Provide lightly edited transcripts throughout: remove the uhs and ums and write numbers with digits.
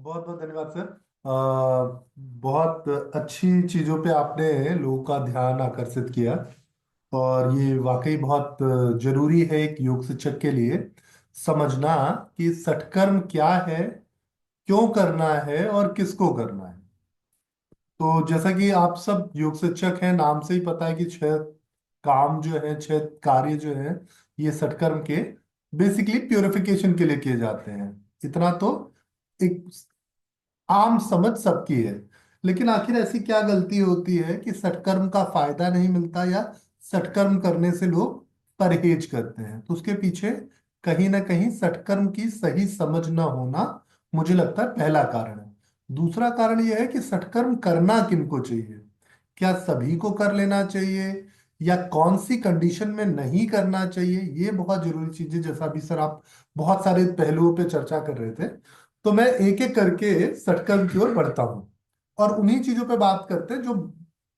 बहुत बहुत धन्यवाद सर। बहुत अच्छी चीजों पे आपने लोगों का ध्यान आकर्षित किया। और ये वाकई बहुत जरूरी है एक योग शिक्षक के लिए समझना कि सत्कर्म क्या है, क्यों करना है और किसको करना है। तो जैसा कि आप सब योग शिक्षक हैं, नाम से ही पता है कि छह काम जो है, छह कार्य जो है, ये सत्कर्म के बेसिकली प्योरिफिकेशन के लिए किए जाते हैं। इतना तो एक आम समझ सबकी है। लेकिन आखिर ऐसी क्या गलती होती है कि सत्कर्म का फायदा नहीं मिलता या सत्कर्म करने से लोग परहेज करते हैं? तो उसके पीछे कहीं ना कहीं सत्कर्म की सही समझ ना होना मुझे लगता है पहला कारण है। दूसरा कारण यह है कि सत्कर्म करना किनको चाहिए। क्या सभी को कर लेना चाहिए या कौन सी कंडीशन में नहीं करना चाहिए, ये बहुत जरूरी चीज है। जैसा अभी सर आप बहुत सारे पहलुओं पे चर्चा कर रहे थे, तो मैं एक एक करके सटकर्म की ओर बढ़ता हूं और उन्हीं चीजों पे बात करते हैं जो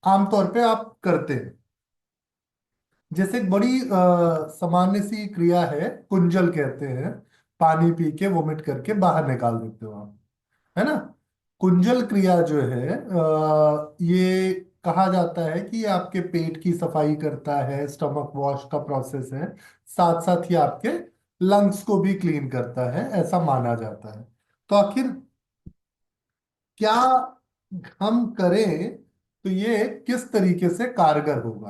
आमतौर पे आप करते हैं। जैसे एक बड़ी सामान्य सी क्रिया है, कुंजल कहते हैं। पानी पी के वोमिट करके बाहर निकाल देते हो आप, है ना। कुंजल क्रिया जो है, ये कहा जाता है कि ये आपके पेट की सफाई करता है, स्टमक वॉश का प्रोसेस है। साथ साथ ही आपके लंग्स को भी क्लीन करता है, ऐसा माना जाता है। तो आखिर क्या हम करें तो ये किस तरीके से कारगर होगा?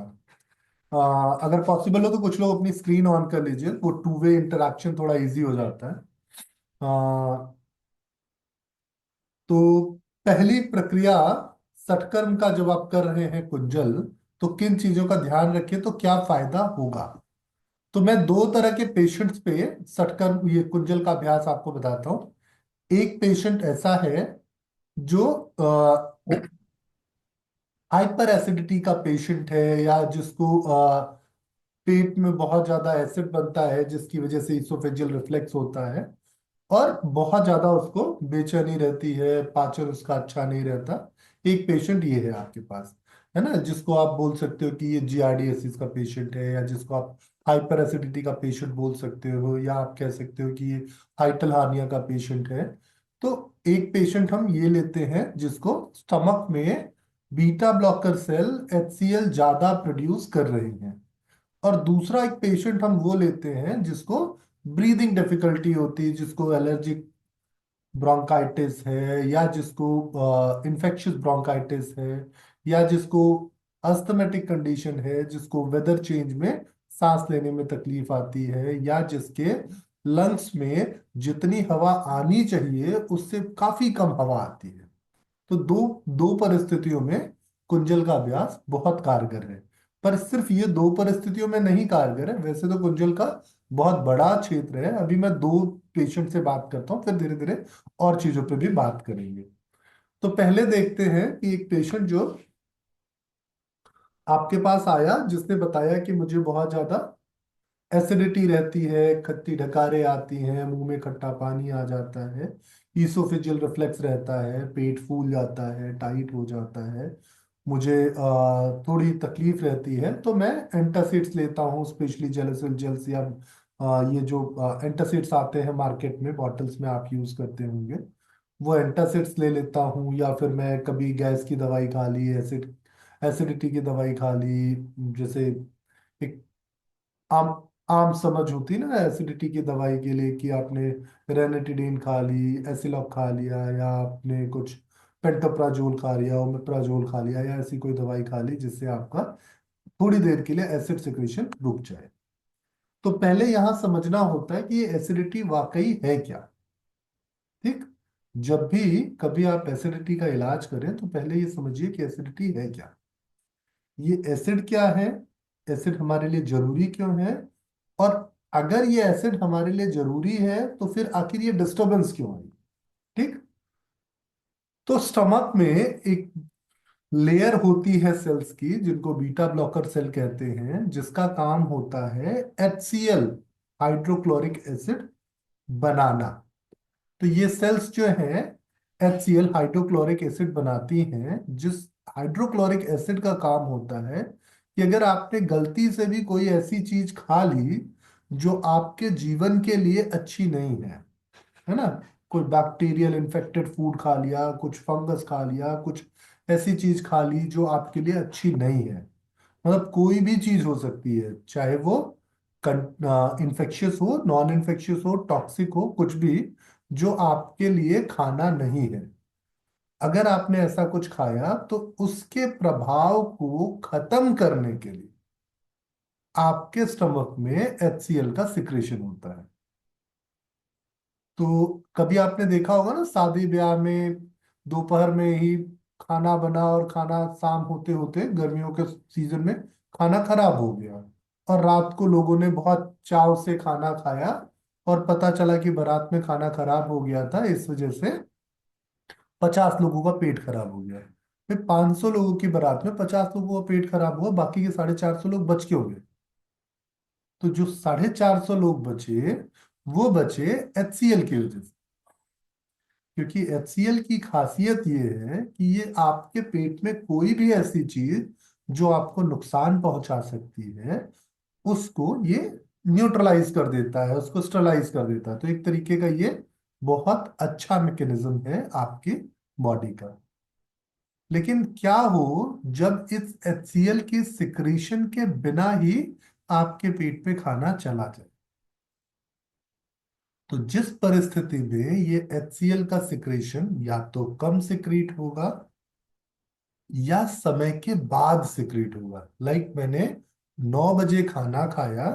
अगर पॉसिबल हो तो कुछ लोग अपनी स्क्रीन ऑन कर लीजिए, वो टू वे इंटरेक्शन थोड़ा इजी हो जाता है। तो पहली प्रक्रिया सटकर्म का जब आप कर रहे हैं कुंजल, तो किन चीजों का ध्यान रखें तो क्या फायदा होगा? तो मैं दो तरह के पेशेंट्स पे सटकर्म ये कुंजल का अभ्यास आपको बताता हूँ। एक पेशेंट ऐसा है जो हाइपर एसिडिटी का पेशेंट है, या जिसको पेट में बहुत ज्यादा एसिड बनता है जिसकी वजह से इसोफेजियल रिफ्लेक्स होता है, और बहुत ज्यादा उसको बेचैनी रहती है, पाचन उसका अच्छा नहीं रहता। एक पेशेंट ये है आपके पास, है ना, जिसको आप बोल सकते हो कि ये जीआरडीएसिस का पेशेंट है, या जिसको आप हाइपर एसिडिटी का पेशेंट बोल सकते हो, या आप कह सकते हो कि ये हाइटल हार्निया का पेशेंट है। तो एक पेशेंट हम ये लेते हैं जिसको स्टमक में बीटा ब्लॉकर सेल एचसीएल ज्यादा प्रोड्यूस कर रही हैं। और दूसरा एक पेशेंट हम वो लेते हैं जिसको ब्रीदिंग डिफिकल्टी होती है, जिसको एलर्जिक ब्रोंकाइटिस है, या जिसको इन्फेक्शियस ब्रोंकाइटिस है, या जिसको अस्थमेटिक कंडीशन है, जिसको वेदर चेंज में सांस लेने में तकलीफ आती है, या जिसके लंग्स में जितनी हवा आनी चाहिए उससे काफी कम हवा आती है। तो दो दो परिस्थितियों में कुंजल का अभ्यास बहुत कारगर है। पर सिर्फ ये दो परिस्थितियों में नहीं कारगर है, वैसे तो कुंजल का बहुत बड़ा क्षेत्र है। अभी मैं दो पेशेंट से बात करता हूँ, फिर धीरे धीरे और चीजों पे भी बात करेंगे। तो पहले देखते हैं कि एक पेशेंट जो आपके पास आया, जिसने बताया कि मुझे बहुत ज्यादा एसिडिटी रहती है, खट्टी ढकारे आती हैं, मुंह में खट्टा पानी आ जाता है, ईसोफेजियल रिफ्लेक्स रहता है, पेट फूल जाता है, टाइट हो जाता है, मुझे थोड़ी तकलीफ रहती है। तो मैं एंटासिड्स लेता हूँ, स्पेशली जेलिसिल जेल्स, या ये जो एंटासिड्स आते हैं मार्केट में बॉटल्स में, आप यूज करते होंगे, वो एंटासिड्स ले लेता हूँ। या फिर मैं कभी गैस की दवाई खा ली, एसिडिटी की दवाई खा ली। जैसे एक आम आम समझ होती ना एसिडिटी की दवाई के लिए, कि आपने रेनेटिडीन खा ली, एसिलॉक खा लिया, या आपने कुछ पेंटोप्राजोल खा लिया, ओमेप्राजोल खा लिया, या ऐसी कोई दवाई खा ली जिससे आपका थोड़ी देर के लिए एसिड सिक्रेशन रुक जाए। तो पहले यहां समझना होता है कि ये एसिडिटी वाकई है क्या। ठीक। जब भी कभी आप एसिडिटी का इलाज करें तो पहले ये समझिए कि एसिडिटी है क्या, ये एसिड क्या है, एसिड हमारे लिए जरूरी क्यों है, और अगर ये एसिड हमारे लिए जरूरी है तो फिर आखिर ये डिस्टरबेंस क्यों आई। ठीक। तो स्टमक में एक लेयर होती है सेल्स की, जिनको बीटा ब्लॉकर सेल कहते हैं, जिसका काम होता है HCl, हाइड्रोक्लोरिक एसिड, बनाना। तो ये सेल्स जो है HCl हाइड्रोक्लोरिक एसिड बनाती हैं, जिस हाइड्रोक्लोरिक एसिड का काम होता है कि अगर आपने गलती से भी कोई ऐसी चीज खा ली जो आपके जीवन के लिए अच्छी नहीं है, है ना, कोई बैक्टीरियल इन्फेक्टेड फूड खा लिया, कुछ फंगस खा लिया, कुछ ऐसी चीज खा ली जो आपके लिए अच्छी नहीं है। मतलब कोई भी चीज हो सकती है, चाहे वो इन्फेक्शियस हो, नॉन इन्फेक्शियस हो, टॉक्सिक हो, कुछ भी जो आपके लिए खाना नहीं है। अगर आपने ऐसा कुछ खाया तो उसके प्रभाव को खत्म करने के लिए आपके स्टमक में HCl का सिक्रेशन होता है। तो कभी आपने देखा होगा ना, शादी ब्याह में दोपहर में ही खाना बना और खाना शाम होते होते गर्मियों के सीजन में खाना खराब हो गया, और रात को लोगों ने बहुत चाव से खाना खाया, और पता चला कि बारात में खाना खराब हो गया था, इस वजह से 50 लोगों का पेट खराब हो गया। फिर 500 लोगों की बारात में 50 लोगों का पेट खराब हुआ, बाकी के 450 लोग बच के हो गए। तो जो 450 लोग बचे, वो बचे HCl की वजह से। क्योंकि HCl की खासियत ये है कि ये आपके पेट में कोई भी ऐसी चीज जो आपको नुकसान पहुंचा सकती है, उसको ये न्यूट्रलाइज कर देता है, उसको स्टरलाइज कर देता है। तो एक तरीके का ये बहुत अच्छा मैकेनिज्म है आपकी बॉडी का। लेकिन क्या हो जब इस HCl की सिक्रीशन के बिना ही आपके पेट में खाना चला जाए? तो जिस परिस्थिति में ये HCl का सिक्रेशन या तो कम सिक्रीट होगा या समय के बाद सिक्रीट होगा, लाइक मैंने 9 बजे खाना खाया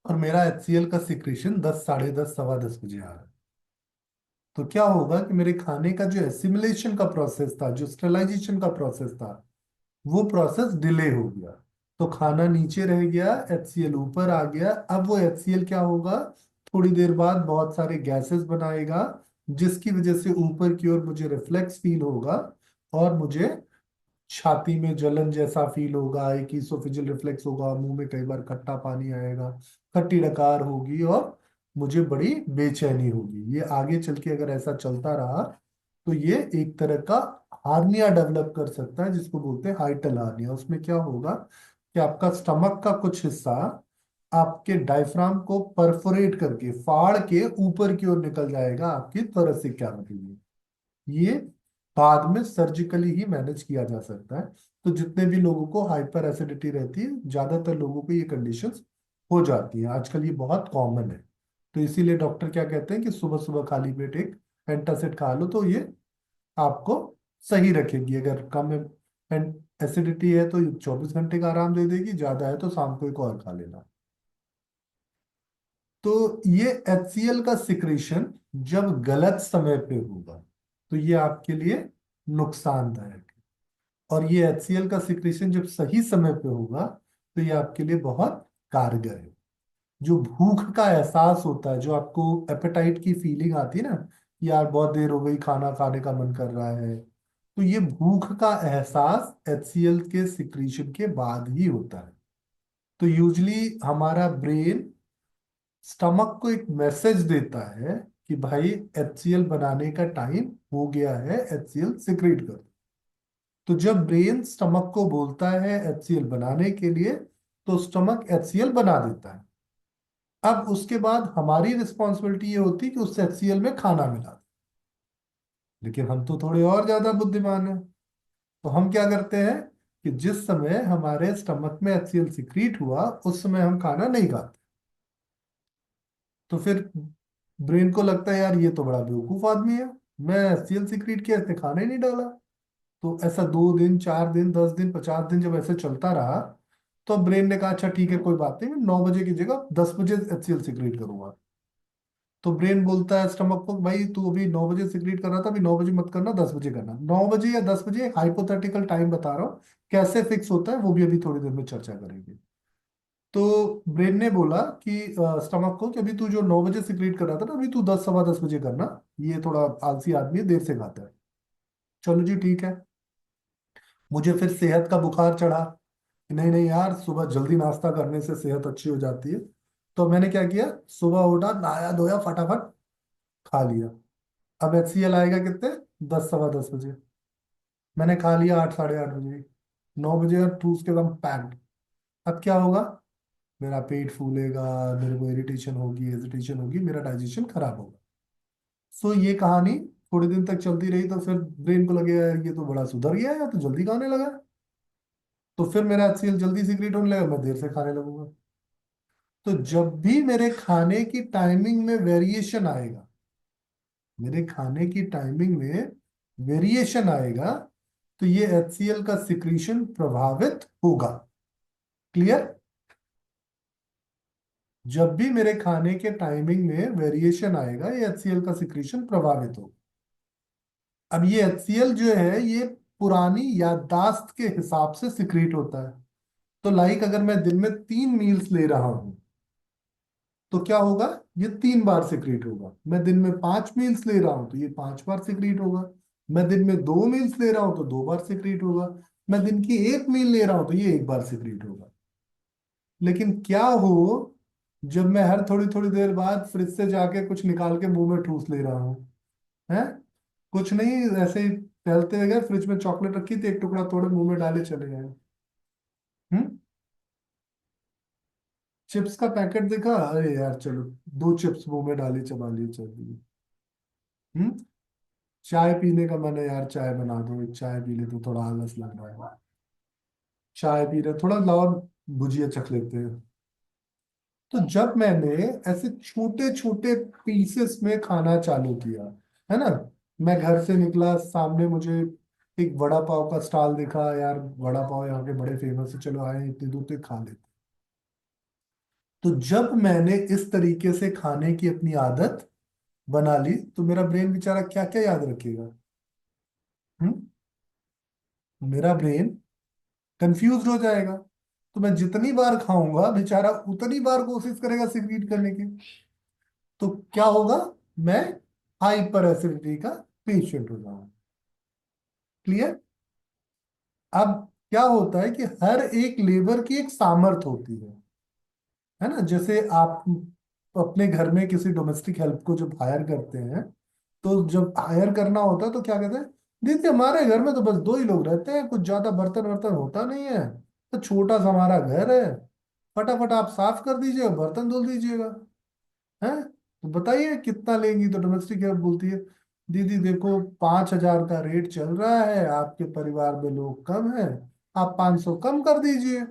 और मेरा HCl का सिक्रेशन 10, साढ़े 10, सवा 10 बजे आ रहा है, तो क्या होगा कि मेरे खाने का जो एसिमिलेशन का प्रोसेस था, जो स्टरलाइजेशन का प्रोसेस था, वो प्रोसेस डिले हो गया। तो खाना नीचे रह गया, HCl ऊपर आ गया। अब वो HCl क्या होगा, थोड़ी देर बाद बहुत सारे गैसेस बनाएगा, जिसकी वजह से ऊपर की ओर मुझे रिफ्लेक्स फील होगा, और मुझे छाती में जलन जैसा फील होगा, एक इसोफेजियल रिफ्लेक्स होगा, मुंह में कई बार खट्टा पानी आएगा, खट्टी डकार होगी, और मुझे बड़ी बेचैनी होगी। ये आगे चल के अगर ऐसा चलता रहा तो ये एक तरह का हार्निया डेवलप कर सकता है, जिसको बोलते हैं हाइटल हार्निया। उसमें क्या होगा कि आपका स्टमक का कुछ हिस्सा आपके डायफ्राम को परफोरेट करके, फाड़ के ऊपर की ओर निकल जाएगा आपकी थोरैसिक कैविटी में। ये बाद में सर्जिकली ही मैनेज किया जा सकता है। तो जितने भी लोगों को हाइपर एसिडिटी रहती है, ज्यादातर लोगों को ये कंडीशंस हो जाती है आजकल, ये बहुत कॉमन है। तो इसीलिए डॉक्टर क्या कहते हैं कि सुबह सुबह खाली पेट एक एंटासिड खा लो, तो ये आपको सही रखेगी। अगर कम एसिडिटी है तो 24 घंटे का आराम दे देगी, ज्यादा है तो शाम को एक और खा लेना। तो ये HCl का सिक्रेशन जब गलत समय पे होगा तो ये आपके लिए नुकसानदायक है, और ये HCl का सिक्रेशन जब सही समय पे होगा तो ये आपके लिए बहुत कारगर है। जो भूख का एहसास होता है, जो आपको एपेटाइट की फीलिंग आती है ना, यार बहुत देर हो गई, खाना खाने का मन कर रहा है, तो ये भूख का एहसास HCl के सिक्रीशन के बाद ही होता है। तो यूजली हमारा ब्रेन स्टमक को एक मैसेज देता है कि भाई HCl बनाने का टाइम हो गया है, HCl सिक्रीट कर। तो जब ब्रेन स्टमक को बोलता है HCl बनाने के लिए, तो स्टमक HCl बना देता है। अब उसके बाद हमारी रिस्पॉन्सिबिलिटी ये होती है कि उस HCl में खाना मिला दें। लेकिन हम तो थोड़े और ज्यादा बुद्धिमान हैं। तो हम क्या करते हैं कि जिस समय हमारे स्टमक में HCl सिक्रीट हुआ, उस समय हम खाना नहीं खाते। तो फिर ब्रेन को लगता है यार ये तो बड़ा बेवकूफ आदमी है, मैं HCl सिक्रीट किया, इसने खाना ही नहीं डाला। तो ऐसा 2 दिन, 4 दिन, 10 दिन, 50 दिन जब ऐसे चलता रहा, तो ब्रेन ने कहा अच्छा ठीक है, कोई बात नहीं, मैं 9 बजे की जगह 10 बजे HCl सिक्रीट करूंगा। तो ब्रेन बोलता है स्टमक को, भाई तू अभी 9 बजे सिक्रीट कर रहा था, अभी 9 बजे मत करना, 10 बजे करना। 9 बजे या 10 बजे हाइपोथेटिकल टाइम बता रहा हूँ, कैसे फिक्स होता है वो भी अभी थोड़ी देर में चर्चा करेंगे। तो ब्रेन ने बोला कि स्टमक को कि अभी तू जो 9 बजे सिक्रीट कर रहा था ना, अभी तू 10, सवा 10 बजे करना, ये थोड़ा आलसी आदमी है, देर से खाता है। चलो जी ठीक है। मुझे फिर सेहत का बुखार चढ़ा कि नहीं नहीं यार, सुबह जल्दी नाश्ता करने से सेहत अच्छी हो जाती है। तो मैंने क्या किया, सुबह उठा, नहाया धोया, फटाफट खा लिया। अब HCl आएगा कितने, 10, सवा 10 बजे। मैंने खा लिया 8, साढ़े 8 बजे। 9 बजे और ठूस के एकदम पैक्ड। अब क्या होगा, मेरा पेट फूलेगा, मेरे को इरिटेशन होगी, हेजिटेशन होगी, मेरा डाइजेशन खराब होगा। सो ये कहानी थोड़े दिन तक चलती रही, तो फिर ब्रेन को लगे यार ये तो बड़ा सुधर गया है, तो जल्दी खाने लगा। तो फिर मेरा HCl जल्दी सीक्रेट होने लगा, मैं देर से खाने लगूंगा। तो जब भी मेरे खाने की टाइमिंग में वेरिएशन आएगा, मेरे खाने की टाइमिंग में वेरिएशन आएगा, तो ये HCl का सिक्रीशन प्रभावित होगा। क्लियर? जब भी मेरे खाने के टाइमिंग में वेरिएशन आएगा, ये HCl का सिक्रीशन प्रभावित होगा। अब ये HCl जो है, ये पुरानी याददाश्त के हिसाब से सिक्रीट होता है। तो लाइक अगर मैं दिन में 3 मील्स ले रहा हूं, तो क्या होगा? ये 3 बार सिक्रीट होगा। मैं दिन में 5 मील्स ले रहा हूं, तो ये 5 बार सिक्रीट होगा। मैं दिन में 2 मील्स ले रहा हूं, तो 2 बार सिक्रीट होगा। मैं दिन की 1 मील ले रहा हूं, तो ये 1 बार सिक्रीट होगा। लेकिन क्या हो जब मैं हर थोड़ी थोड़ी देर बाद फ्रिज से जाके कुछ निकाल के मुंह में ठूस ले रहा हूँ? है, कुछ नहीं, ऐसे ही टहलते हुए गए, फ्रिज में चॉकलेट रखी थी, एक टुकड़ा तोड़े मुंह में डाले चले गए। हम्म। चिप्स का पैकेट देखा, अरे यार चलो 2 चिप्स मुंह में डाली, चबा ली, चल दी। हम्म। चाय पीने का मैंने, यार चाय बना दो, एक चाय पी ले, तो थोड़ा आलस लग रहा है। चाय पी रहे, थोड़ा लाओ भुजिया चख लेते हैं। तो जब मैंने ऐसे छोटे छोटे पीसेस में खाना चालू किया, है ना, मैं घर से निकला, सामने मुझे एक वड़ा पाव का स्टॉल दिखा, यार वड़ा पाव यहाँ के बड़े फेमस है, चलो आए इतनी दूर तक खा लेते। तो जब मैंने इस तरीके से खाने की अपनी आदत बना ली, तो मेरा ब्रेन बेचारा क्या क्या याद रखेगा? हम्म। मेरा ब्रेन कंफ्यूज हो जाएगा। तो मैं जितनी बार खाऊंगा, बेचारा उतनी बार कोशिश करेगा सिक्रीट करने की। तो क्या होगा? मैं हाइपर एसिडिटी का पेशेंट हो जाऊंगा। क्लियर? अब क्या होता है कि हर एक लेबर की एक सामर्थ होती है ना। जैसे आप अपने घर में किसी डोमेस्टिक हेल्प को जब हायर करते हैं, तो जब हायर करना होता है तो क्या कहते हैं, दीदी हमारे घर में तो बस 2 ही लोग रहते हैं, कुछ ज्यादा बर्तन वर्तन होता नहीं है, तो छोटा सा हमारा घर है, फटाफट आप साफ कर दीजिए, बर्तन धुल दीजिएगा। है, तो बताइए कितना लेंगी? तो डोमेस्टिक हेल्प बोलती है, दीदी देखो 5,000 का रेट चल रहा है, आपके परिवार में लोग कम है, आप 500 कम कर दीजिए।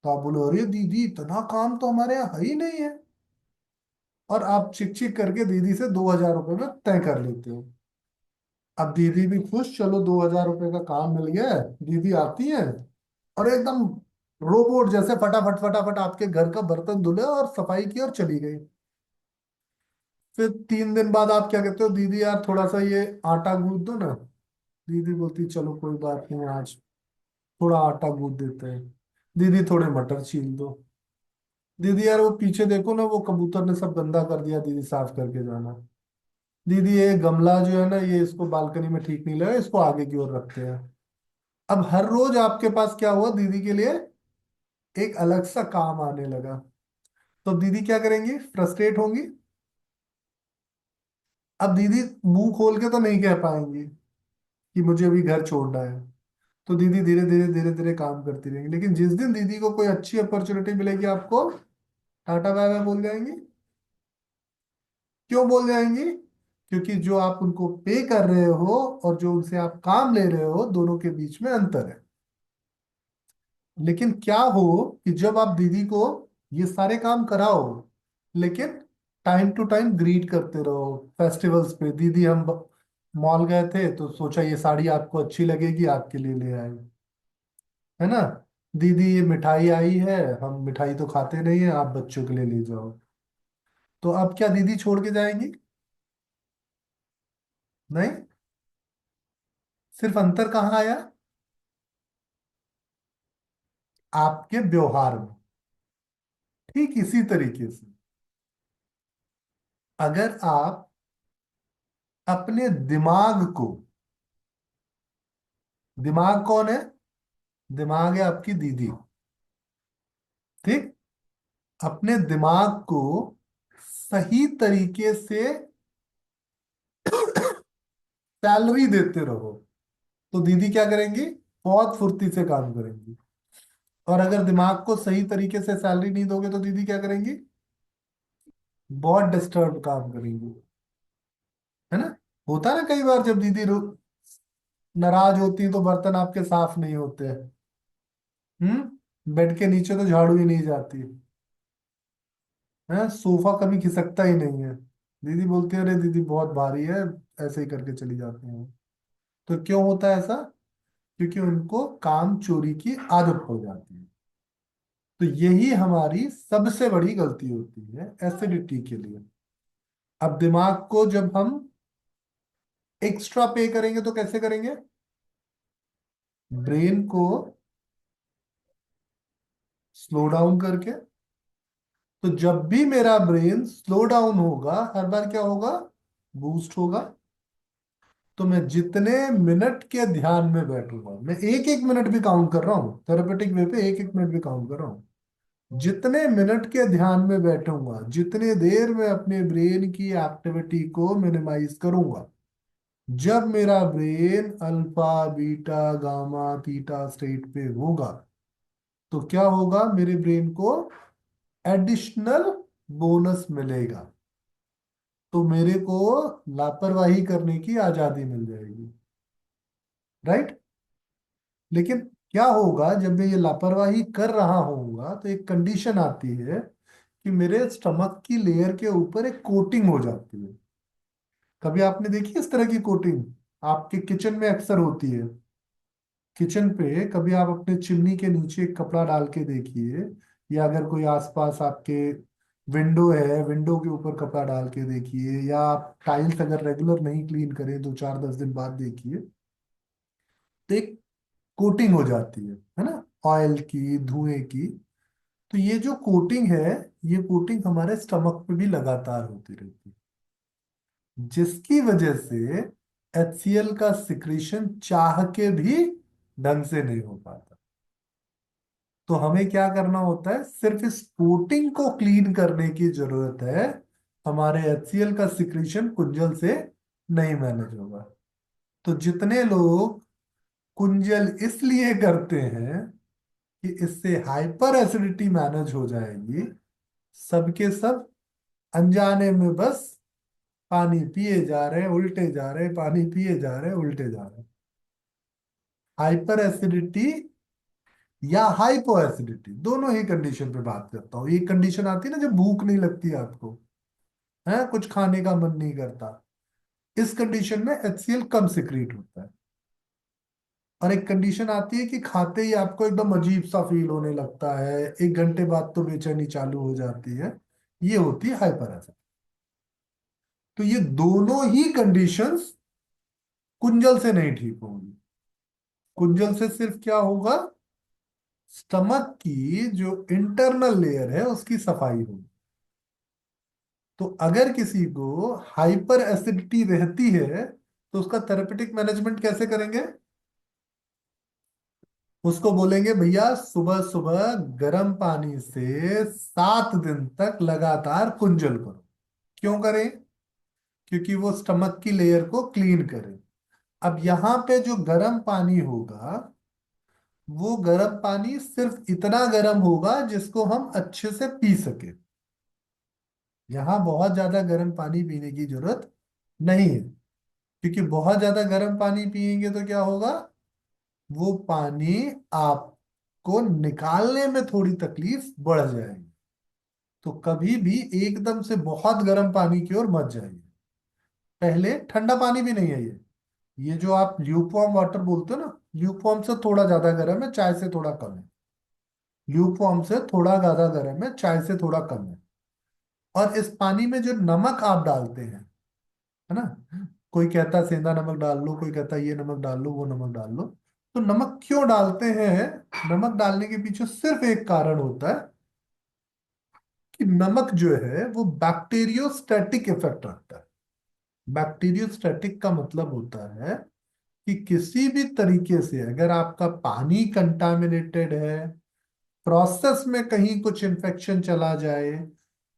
तो आप बोलो अरे दीदी इतना काम तो हमारे यहाँ है ही नहीं है, और आप चिक चिक करके दीदी से 2,000 रुपये में तय कर लेते हो। अब दीदी भी खुश, चलो 2,000 रुपये का काम मिल गया है। दीदी आती है और एकदम रोबोट जैसे फटाफट फटाफट आपके घर का बर्तन धुले और सफाई की और चली गई। फिर 3 दिन बाद आप क्या कहते हो, दीदी यार थोड़ा सा ये आटा गूंद दो ना। दीदी बोलती चलो कोई बात नहीं, आज थोड़ा आटा गूंद देते हैं। दीदी थोड़े मटर छील दो। दीदी यार वो पीछे देखो ना, वो कबूतर ने सब गंदा कर दिया, दीदी साफ करके जाना। दीदी ये गमला जो है ना, ये इसको बालकनी में ठीक नहीं लगा, इसको आगे की ओर रखते हैं। अब हर रोज आपके पास क्या हुआ, दीदी के लिए एक अलग सा काम आने लगा। तो अब दीदी क्या करेंगी? फ्रस्ट्रेट होंगी। अब दीदी मुंह खोल के तो नहीं कह पाएंगी कि मुझे अभी घर छोड़ना है। तो दीदी धीरे धीरे धीरे धीरे काम करती रहेंगी, लेकिन जिस दिन दीदी को कोई अच्छी अपॉर्चुनिटी मिलेगी, आपको टाटा बाय बाय बोल जाएंगी। क्यों बोल जाएंगी? क्योंकि जो आप उनको पे कर रहे हो और जो उनसे आप काम ले रहे हो, दोनों के बीच में अंतर है। लेकिन क्या हो कि जब आप दीदी को ये सारे काम कराओ, लेकिन टाइम टू टाइम ग्रीट करते रहो। फेस्टिवल्स पे, दीदी हम मॉल गए थे तो सोचा ये साड़ी आपको अच्छी लगेगी, आपके लिए ले आए, है ना। दीदी ये मिठाई आई है, हम मिठाई तो खाते नहीं है, आप बच्चों के लिए ले जाओ। तो अब क्या दीदी छोड़ के जाएंगी? नहीं। सिर्फ अंतर कहाँ आया? आपके व्यवहार में। ठीक इसी तरीके से, अगर आप अपने दिमाग को, दिमाग कौन है? दिमाग है आपकी दीदी। ठीक, अपने दिमाग को सही तरीके से सैलरी देते रहो, तो दीदी क्या करेंगी? बहुत फुर्ती से काम करेंगी। और अगर दिमाग को सही तरीके से सैलरी नहीं दोगे, तो दीदी क्या करेंगी? बहुत डिस्टर्ब काम करेंगी। होता है ना कई बार जब दीदी नाराज होती है तो बर्तन आपके साफ नहीं होते। बेड के नीचे तो झाड़ू ही नहीं जाती है, सोफा कभी खिसकता ही नहीं है। दीदी बोलती है अरे दीदी बहुत भारी है, ऐसे ही करके चली जाती हैं। तो क्यों होता है ऐसा? क्योंकि उनको काम चोरी की आदत पड़ जाती है। तो यही हमारी सबसे बड़ी गलती होती है एसिडिटी के लिए। अब दिमाग को जब हम एक्स्ट्रा पे करेंगे तो कैसे करेंगे? ब्रेन को स्लो डाउन करके। तो जब भी मेरा ब्रेन स्लो डाउन होगा, हर बार क्या होगा? बूस्ट होगा। तो मैं जितने मिनट के ध्यान में बैठूंगा, मैं एक एक मिनट भी काउंट कर रहा हूँ, थेरेपेटिक वे पे एक एक मिनट भी काउंट कर रहा हूँ। जितने मिनट के ध्यान में बैठूंगा, जितने देर में अपने ब्रेन की एक्टिविटी को मिनिमाइज करूंगा, जब मेरा brain alpha beta gamma theta state पे होगा, तो क्या होगा? मेरे ब्रेन को एडिशनल बोनस मिलेगा। तो मेरे को लापरवाही करने की आजादी मिल जाएगी। राइट? लेकिन क्या होगा जब मैं ये लापरवाही कर रहा होऊंगा, तो एक कंडीशन आती है कि मेरे स्टमक की लेयर के ऊपर एक कोटिंग हो जाती है। कभी आपने देखी इस तरह की कोटिंग? आपके किचन में अक्सर होती है। किचन पे कभी आप अपने चिमनी के नीचे एक कपड़ा डाल के देखिए, या अगर कोई आसपास आपके विंडो है, विंडो के ऊपर कपड़ा डाल के देखिए, या आप टाइल्स अगर रेगुलर नहीं क्लीन करें, 2 4 10 दिन बाद देखिए, तो एक कोटिंग हो जाती है ना, ऑयल की, धुएं की। तो ये जो कोटिंग है, ये कोटिंग हमारे स्टमक पे भी लगातार होती रहती है, जिसकी वजह से HCl का सिक्रीशन चाह के भी ढंग से नहीं हो पाता। तो हमें क्या करना होता है? सिर्फ इस कोटिंग को क्लीन करने की जरूरत है। हमारे HCl का सिक्रीशन कुंजल से नहीं मैनेज होगा। तो जितने लोग कुंजल इसलिए करते हैं कि इससे हाइपर एसिडिटी मैनेज हो जाएगी, सबके सब अनजाने में बस पानी पिए जा रहे हैं, उल्टे जा रहे हैं, पानी पिए जा रहे हैं, उल्टे जा रहे हैं। हाइपर एसिडिटी या हाइपो एसिडिटी, दोनों ही कंडीशन पे बात करता हूँ। ये कंडीशन आती है ना जब भूख नहीं लगती आपको, है कुछ खाने का मन नहीं करता, इस कंडीशन में HCl कम सिक्रीट होता है। और एक कंडीशन आती है कि खाते ही आपको एकदम अजीब सा फील होने लगता है, 1 घंटे बाद तो बेचैनी चालू हो जाती है, ये होती है हाइपर एसिडिटी। तो ये दोनों ही कंडीशंस कुंजल से नहीं ठीक होंगी। कुंजल से सिर्फ क्या होगा? स्टमक की जो इंटरनल लेयर है उसकी सफाई होगी। तो अगर किसी को हाइपर एसिडिटी रहती है, तो उसका थेरेपेटिक मैनेजमेंट कैसे करेंगे? उसको बोलेंगे भैया सुबह सुबह गर्म पानी से 7 दिन तक लगातार कुंजल करो। क्यों करें? क्योंकि वो स्टमक की लेयर को क्लीन करे। अब यहां पे जो गर्म पानी होगा, वो गर्म पानी सिर्फ इतना गर्म होगा जिसको हम अच्छे से पी सके। यहाँ बहुत ज्यादा गर्म पानी पीने की जरूरत नहीं है, क्योंकि बहुत ज्यादा गर्म पानी पिएंगे तो क्या होगा? वो पानी आपको निकालने में थोड़ी तकलीफ बढ़ जाएगी। तो कभी भी एकदम से बहुत गर्म पानी की ओर मत जाइए। पहले ठंडा पानी भी नहीं है ये जो आप ल्यूकवार्म वाटर बोलते हो ना, ल्यूकवार्म से थोड़ा ज्यादा गर्म है, चाय से थोड़ा कम है। ल्यूकवार्म से थोड़ा ज्यादा गर्म है, चाय से थोड़ा कम है। और इस पानी में जो नमक आप डालते हैं, है ना, कोई कहता है सेंधा नमक डाल लो, कोई कहता है ये नमक डाल लो, वो नमक डाल लो। तो नमक क्यों डालते हैं? नमक डालने के पीछे सिर्फ एक कारण होता है कि नमक जो है वो बैक्टीरियोस्टैटिक इफेक्ट रखता है। बैक्टीरियोस्टैटिक का मतलब होता है कि किसी भी तरीके से अगर आपका पानी कंटामिनेटेड है, प्रोसेस में कहीं कुछ इन्फेक्शन चला जाए,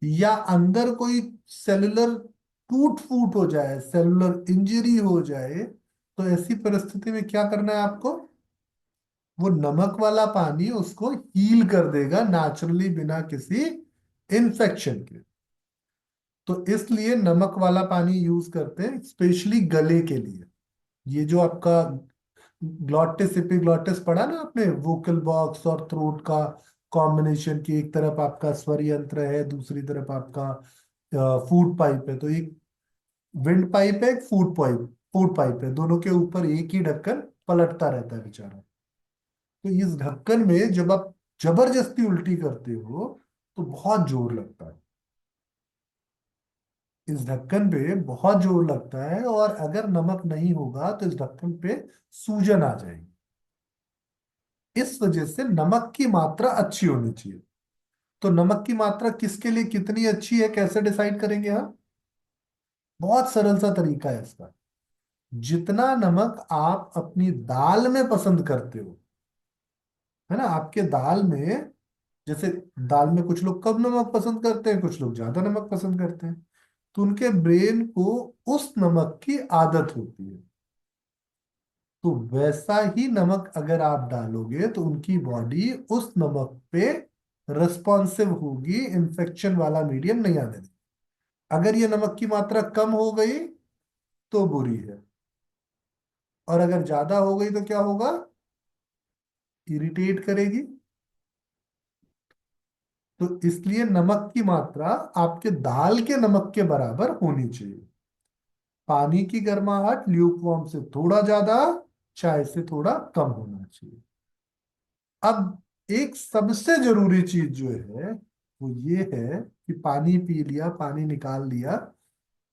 या अंदर कोई सेलुलर टूट फूट हो जाए, सेलुलर इंजरी हो जाए, तो ऐसी परिस्थिति में क्या करना है आपको? वो नमक वाला पानी उसको हील कर देगा नेचुरली, बिना किसी इन्फेक्शन के। तो इसलिए नमक वाला पानी यूज करते हैं स्पेशली गले के लिए। ये जो आपका ग्लॉटिस एपिग्लॉटिस पढ़ा ना आपने, वोकल बॉक्स और थ्रोट का कॉम्बिनेशन की, एक तरफ आपका स्वर यंत्र है, दूसरी तरफ आपका फूड पाइप है। तो एक विंड पाइप है, एक फूड पाइप है, दोनों के ऊपर एक ही ढक्कन पलटता रहता है बेचारा। तो इस ढक्कन में जब आप जबरदस्ती उल्टी करते हो तो बहुत जोर लगता है। इस ढक्कन पे बहुत जोर लगता है, और अगर नमक नहीं होगा तो इस ढक्कन पे सूजन आ जाएगी। इस वजह से नमक की मात्रा अच्छी होनी चाहिए। तो नमक की मात्रा किसके लिए कितनी अच्छी है, कैसे डिसाइड करेंगे हम? बहुत सरल सा तरीका है इसका। जितना नमक आप अपनी दाल में पसंद करते हो, है ना, आपके दाल में, जैसे दाल में कुछ लोग कम नमक पसंद करते हैं, कुछ लोग ज्यादा नमक पसंद करते हैं, तो उनके ब्रेन को उस नमक की आदत होती है। तो वैसा ही नमक अगर आप डालोगे तो उनकी बॉडी उस नमक पे रिस्पॉन्सिव होगी, इन्फेक्शन वाला मीडियम नहीं आने देगी। अगर ये नमक की मात्रा कम हो गई तो बुरी है, और अगर ज्यादा हो गई तो क्या होगा? इरिटेट करेगी। तो इसलिए नमक की मात्रा आपके दाल के नमक के बराबर होनी चाहिए। पानी की गर्माहट ल्यूक वार्म से थोड़ा ज्यादा, चाय से थोड़ा कम होना चाहिए। अब एक सबसे जरूरी चीज जो है वो ये है कि पानी पी लिया, पानी निकाल लिया,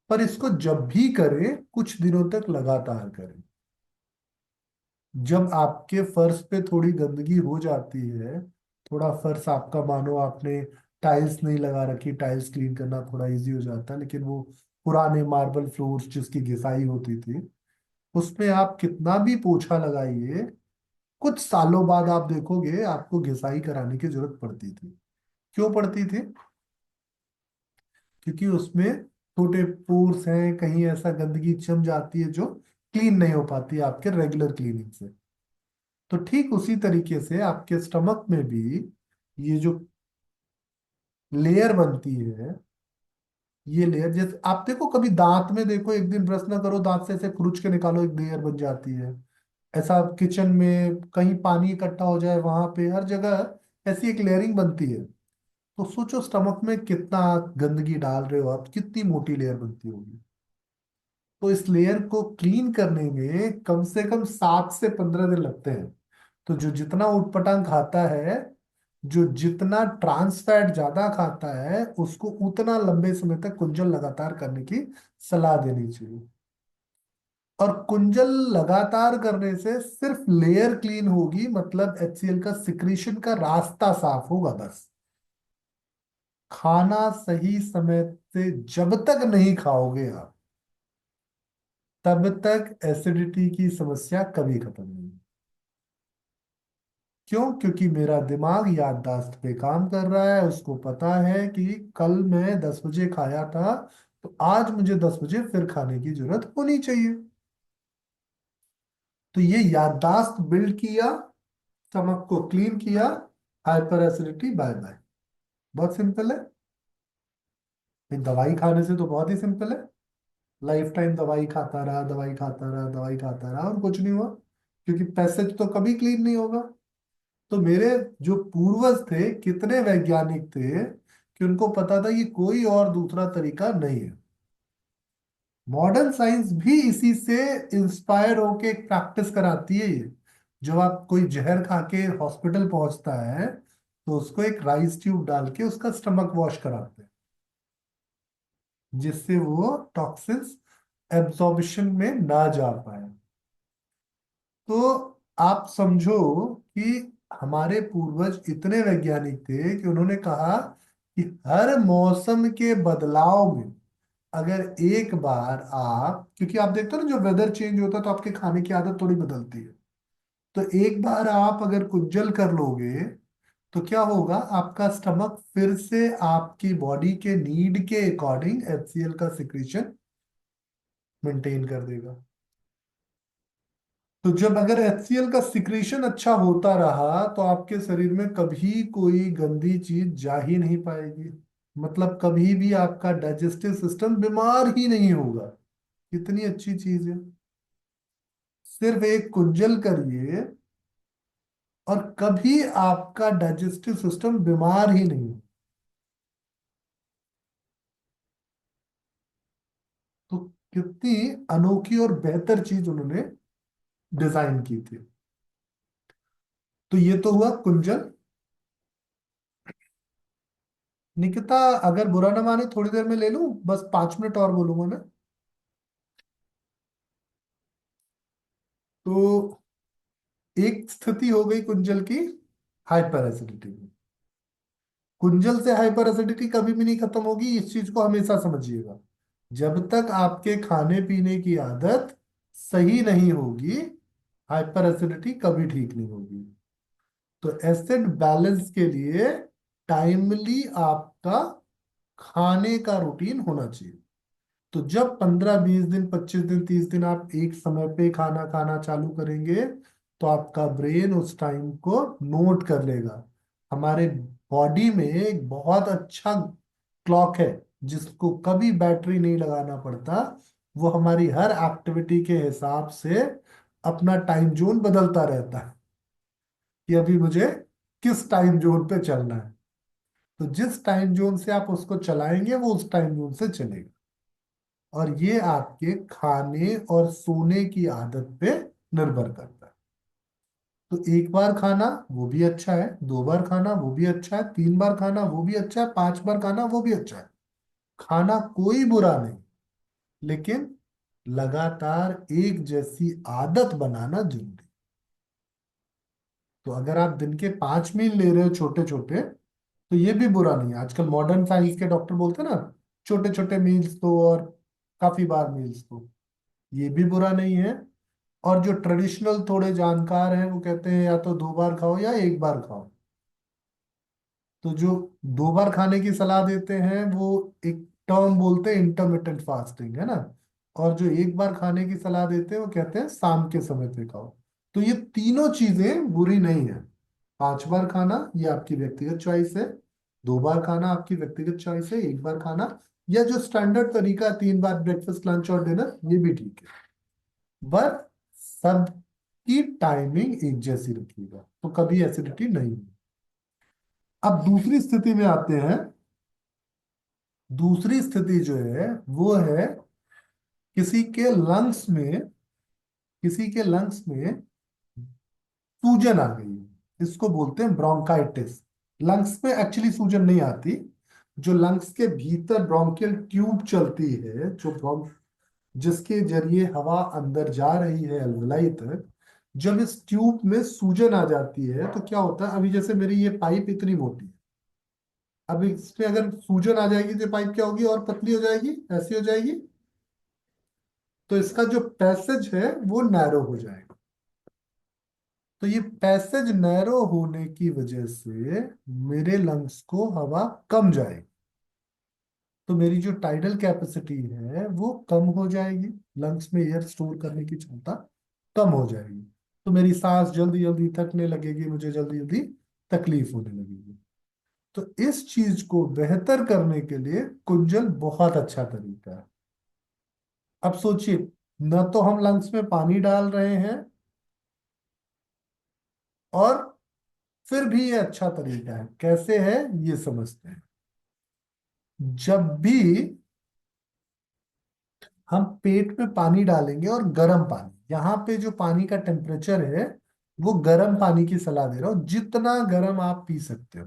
पर इसको जब भी करें कुछ दिनों तक लगातार करें। जब आपके फर्श पे थोड़ी गंदगी हो जाती है, थोड़ा फर्श आपका, मानो आपने टाइल्स नहीं लगा रखी, टाइल्स क्लीन करना थोड़ा इजी हो जाता है, लेकिन वो पुराने मार्बल फ्लोर्स जिसकी घिसाई होती थी, उसमें आप कितना भी पोछा लगाइए, कुछ सालों बाद आप देखोगे आपको घिसाई कराने की जरूरत पड़ती थी। क्यों पड़ती थी? क्योंकि उसमें छोटे पोर्स हैं, कहीं ऐसा गंदगी जम जाती है जो क्लीन नहीं हो पाती है आपके रेगुलर क्लीनिंग से। तो ठीक उसी तरीके से आपके स्टमक में भी ये जो लेयर बनती है, ये लेयर, जैसे आप देखो कभी दांत में देखो, एक दिन ब्रश ना करो, दांत से ऐसे खुरुच के निकालो, एक लेयर बन जाती है। ऐसा किचन में कहीं पानी इकट्ठा हो जाए, वहां पे हर जगह ऐसी एक लेयरिंग बनती है। तो सोचो स्टमक में कितना गंदगी डाल रहे हो आप, कितनी मोटी लेयर बनती होगी। तो इस लेयर को क्लीन करने में कम से कम 7 से 15 दिन लगते हैं। तो जो जितना ऊटपटांग खाता है, जो जितना ट्रांस फैट ज्यादा खाता है, उसको उतना लंबे समय तक कुंजल लगातार करने की सलाह देनी चाहिए। और कुंजल लगातार करने से सिर्फ लेयर क्लीन होगी, मतलब HCl का सिक्रीशन का रास्ता साफ होगा बस। खाना सही समय से जब तक नहीं खाओगे आप, तब तक एसिडिटी की समस्या कभी खत्म नहीं। क्यों? क्योंकि मेरा दिमाग याददाश्त पे काम कर रहा है, उसको पता है कि कल मैं 10 बजे खाया था, तो आज मुझे 10 बजे फिर खाने की जरूरत होनी चाहिए। तो ये याददाश्त बिल्ड किया, स्टमक को क्लीन किया, हाइपर एसिडिटी बाय बाय। बहुत सिंपल है। ये दवाई खाने से तो बहुत ही सिंपल है। लाइफ टाइम दवाई खाता रहा, दवाई खाता रहा, दवाई खाता रहा, और कुछ नहीं हुआ, क्योंकि पैसेज तो कभी क्लीन नहीं होगा। तो मेरे जो पूर्वज थे कितने वैज्ञानिक थे कि उनको पता था कि कोई और दूसरा तरीका नहीं है। मॉडर्न साइंस भी इसी से इंस्पायर होके एक प्रैक्टिस कराती है ये। जब आप कोई जहर खा के हॉस्पिटल पहुंचता है, तो उसको एक राइस ट्यूब डाल के उसका स्टमक वॉश कराते हैं, जिससे वो टॉक्सिन्स एब्जॉर्प्शन में ना जा पाए। तो आप समझो कि हमारे पूर्वज इतने वैज्ञानिक थे कि उन्होंने कहा कि हर मौसम के बदलाव में अगर एक बार आप, क्योंकि आप देखते हो ना, जो वेदर चेंज होता है तो आपके खाने की आदत थोड़ी बदलती है। तो एक बार आप अगर कुंजल कर लोगे तो क्या होगा, आपका स्टमक फिर से आपकी बॉडी के नीड के अकॉर्डिंग HCl का सिक्रीशन मेंटेन कर देगा। तो जब अगर HCl का सिक्रीशन अच्छा होता रहा तो आपके शरीर में कभी कोई गंदी चीज जा ही नहीं पाएगी। मतलब कभी भी आपका डाइजेस्टिव सिस्टम बीमार ही नहीं होगा। कितनी अच्छी चीज है। सिर्फ एक कुंजल करिए और कभी आपका डाइजेस्टिव सिस्टम बीमार ही नहीं हो। तो कितनी अनोखी और बेहतर चीज उन्होंने डिजाइन की थी। तो ये तो हुआ कुंजल। निकिता, अगर बुरा ना माने थोड़ी देर में ले लूं, बस 5 मिनट और बोलूंगा मैं। तो एक स्थिति हो गई कुंजल की, हाइपर एसिडिटी की। कुंजल से हाइपर एसिडिटी कभी भी नहीं खत्म होगी, इस चीज को हमेशा समझिएगा। जब तक आपके खाने पीने की आदत सही नहीं होगी, हाइपर एसिडिटी कभी ठीक नहीं होगी। तो एसिड बैलेंस के लिए टाइमली आपका खाने का रूटीन होना चाहिए। तो जब 15 20 दिन 25 दिन 30 दिन आप एक समय पे खाना खाना चालू करेंगे, तो आपका ब्रेन उस टाइम को नोट कर लेगा। हमारे बॉडी में एक बहुत अच्छा क्लॉक है, जिसको कभी बैटरी नहीं लगाना पड़ता। वो हमारी हर एक्टिविटी के हिसाब से अपना टाइम जोन बदलता रहता है कि अभी मुझे किस टाइम जोन पे चलना है। तो जिस टाइम जोन से आप उसको चलाएंगे, वो उस टाइम जोन से चलेगा। और ये आपके खाने और सोने की आदत पे निर्भर करता है। तो एक बार खाना वो भी अच्छा है, 2 बार खाना वो भी अच्छा है, 3 बार खाना वो भी अच्छा है, 5 बार खाना वो भी अच्छा है। खाना कोई बुरा नहीं, लेकिन लगातार एक जैसी आदत बनाना जरूरी। तो अगर आप दिन के 5 मील ले रहे हो छोटे छोटे, तो ये भी बुरा नहीं है। आजकल मॉडर्न साइंस के डॉक्टर बोलते हैं ना, छोटे छोटे मील्स तो और काफी बार मील्स तो, ये भी बुरा नहीं है। और जो ट्रेडिशनल थोड़े जानकार हैं वो कहते हैं या तो 2 बार खाओ या एक बार खाओ। तो जो 2 बार खाने की सलाह देते हैं वो एक टर्म बोलते हैं इंटरमिटेंट फास्टिंग, है ना। और जो एक बार खाने की सलाह देते हैं वो कहते हैं शाम के समय पे खाओ। तो ये तीनों चीजें बुरी नहीं है। 5 बार खाना ये आपकी व्यक्तिगत चॉइस है, 2 बार खाना आपकी व्यक्तिगत चॉइस है, एक बार खाना या जो स्टैंडर्ड तरीका 3 बार ब्रेकफास्ट लंच और डिनर, ये भी ठीक है। बस सबकी टाइमिंग एक जैसी रखिएगा, तो कभी एसिडिटी नहीं होगी। अब दूसरी स्थिति में आते हैं। दूसरी स्थिति जो है वो है किसी के लंग्स में, किसी के लंग्स में सूजन आ गई है। इसको बोलते हैं ब्रोंकाइटिस। लंग्स में एक्चुअली सूजन नहीं आती। जो लंग्स के भीतर ब्रोंकियल ट्यूब चलती है, जो जिसके जरिए हवा अंदर जा रही है अलवलाई तक, जब इस ट्यूब में सूजन आ जाती है तो क्या होता है, अभी जैसे मेरी ये पाइप इतनी मोटी है, अब इसमें अगर सूजन आ जाएगी तो पाइप क्या होगी, और पतली हो जाएगी, ऐसी हो जाएगी। तो इसका जो पैसेज है वो नैरो हो जाएगा। तो ये पैसेज नैरो होने की वजह से मेरे लंग्स को हवा कम जाएगी। तो मेरी जो टाइडल कैपेसिटी है वो कम हो जाएगी, लंग्स में एयर स्टोर करने की क्षमता कम हो जाएगी। तो मेरी सांस जल्दी जल्दी थकने लगेगी, मुझे जल्दी जल्दी तकलीफ होने लगेगी। तो इस चीज को बेहतर करने के लिए कुंजल बहुत अच्छा तरीका है। अब सोचिए, न तो हम लंग्स में पानी डाल रहे हैं, और फिर भी ये अच्छा तरीका है। कैसे है ये समझते हैं। जब भी हम पेट में पानी डालेंगे, और गर्म पानी, यहाँ पे जो पानी का टेम्परेचर है वो गर्म पानी की सलाह दे रहा हूँ, जितना गर्म आप पी सकते हो।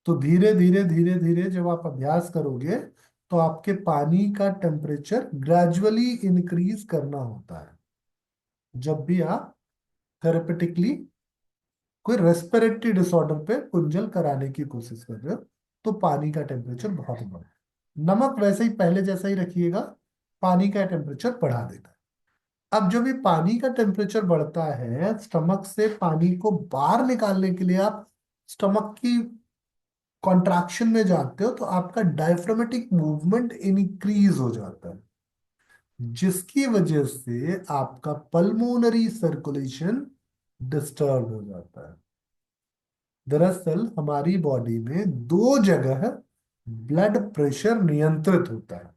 तो धीरे धीरे धीरे धीरे जब आप अभ्यास करोगे, तो आपके पानी का टेम्परेचर ग्रेजुअली इंक्रीज करना होता है। जब भी आप थेरेपेटिकली कोई रेस्पिरेटरी डिसऑर्डर पे कुंजल कराने की कोशिश कर रहे हो, तो पानी का टेम्परेचर बहुत बढ़े। नमक वैसे ही पहले जैसा ही रखिएगा, पानी का टेम्परेचर बढ़ा देता है। अब जब ये पानी का टेम्परेचर बढ़ता है, स्टमक से पानी को बाहर निकालने के लिए आप स्टमक की कॉन्ट्रैक्शन में जाते हो, तो आपका डायफ्रामेटिक मूवमेंट इंक्रीज हो जाता है, जिसकी वजह से आपका पल्मोनरी सर्कुलेशन डिस्टर्ब हो जाता है। दरअसल हमारी बॉडी में 2 जगह ब्लड प्रेशर नियंत्रित होता है।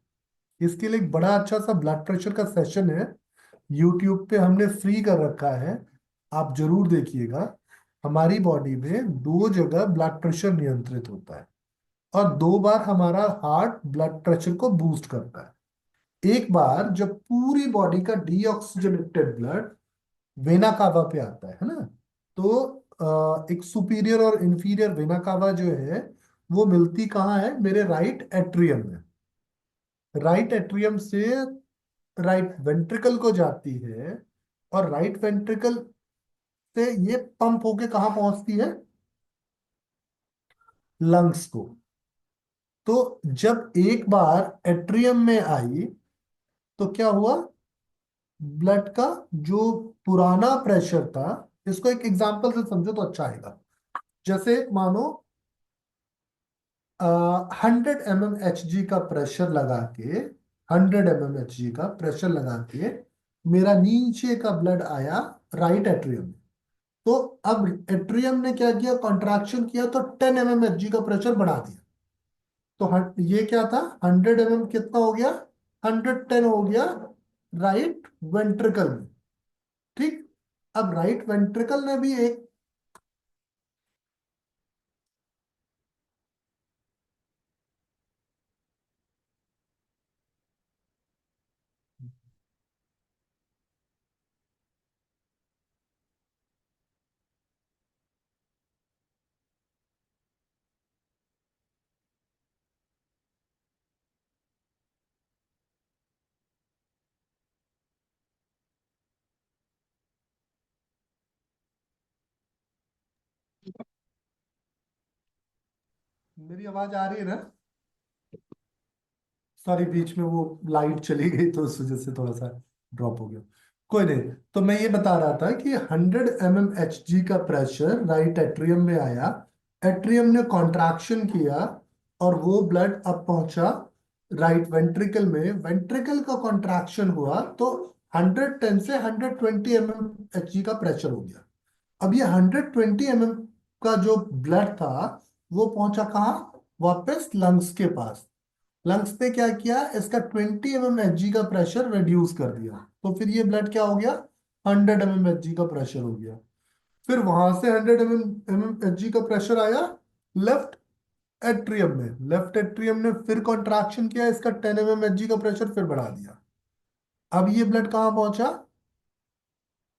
इसके लिए एक बड़ा अच्छा सा ब्लड प्रेशर का सेशन है, यूट्यूब पे हमने फ्री कर रखा है, आप जरूर देखिएगा। हमारी बॉडी में दो जगह ब्लड प्रेशर नियंत्रित होता है, और दो बार हमारा हार्ट ब्लड प्रेशर को बूस्ट करता है। एक बार जब पूरी बॉडी का डीऑक्सीजनेटेड ब्लड वेना कावा पे आता है ना, तो एक सुपीरियर और इंफीरियर वेना कावा जो है वो मिलती कहाँ है, मेरे राइट एट्रियम में। राइट एट्रियम से राइट वेंट्रिकल को जाती है, और राइट वेंट्रिकल से ये पंप होके कहाँ पहुंचती है, लंग्स को। तो जब एक बार एट्रियम में आई, तो क्या हुआ, ब्लड का जो पुराना प्रेशर था, इसको एक एग्जांपल से समझो तो अच्छा आएगा। जैसे मानो 100 mm Hg का प्रेशर लगा के, 100 mm Hg का प्रेशर लगा के मेरा नीचे का ब्लड आया राइट एट्रियम में। तो अब एट्रियम ने क्या किया, कॉन्ट्रैक्शन किया, तो 10 mm Hg का प्रेशर बढ़ा दिया। तो ये क्या था, 100 mm कितना हो गया, 110 हो गया राइट वेंट्रिकल में। ठीक। अब राइट वेंट्रिकल ने भी एक, मेरी आवाज आ रही है ना? सॉरी, बीच में वो लाइट चली गई तो उस वजह से थोड़ा सा ड्रॉप हो गया। कोई नहीं। तो मैं ये बता रहा था कि 100 mm Hg का प्रेशर राइट एट्रियम में आया, एट्रियम ने कॉन्ट्रैक्शन किया, और वो ब्लड अब पहुंचा राइट वेंट्रिकल में। वेंट्रिकल का कॉन्ट्रैक्शन हुआ तो 110 से 120 mm Hg का प्रेशर हो गया। अब ये 120 mm का जो ब्लड था वो पहुंचा कहाँ, वापस लंग्स के पास। लंग्स ने क्या किया, इसका 20 mm Hg का प्रेशर रिड्यूस कर दिया, तो फिर ये ब्लड क्या हो गया, 100 mm Hg का प्रेशर हो गया। फिर वहां से 100 mm Hg का प्रेशर आया लेफ्ट एट्रियम में। लेफ्ट एट्रियम ने फिर कॉन्ट्रैक्शन किया, इसका 10 mm Hg का प्रेशर फिर बढ़ा दिया। अब ये ब्लड कहाँ पहुंचा,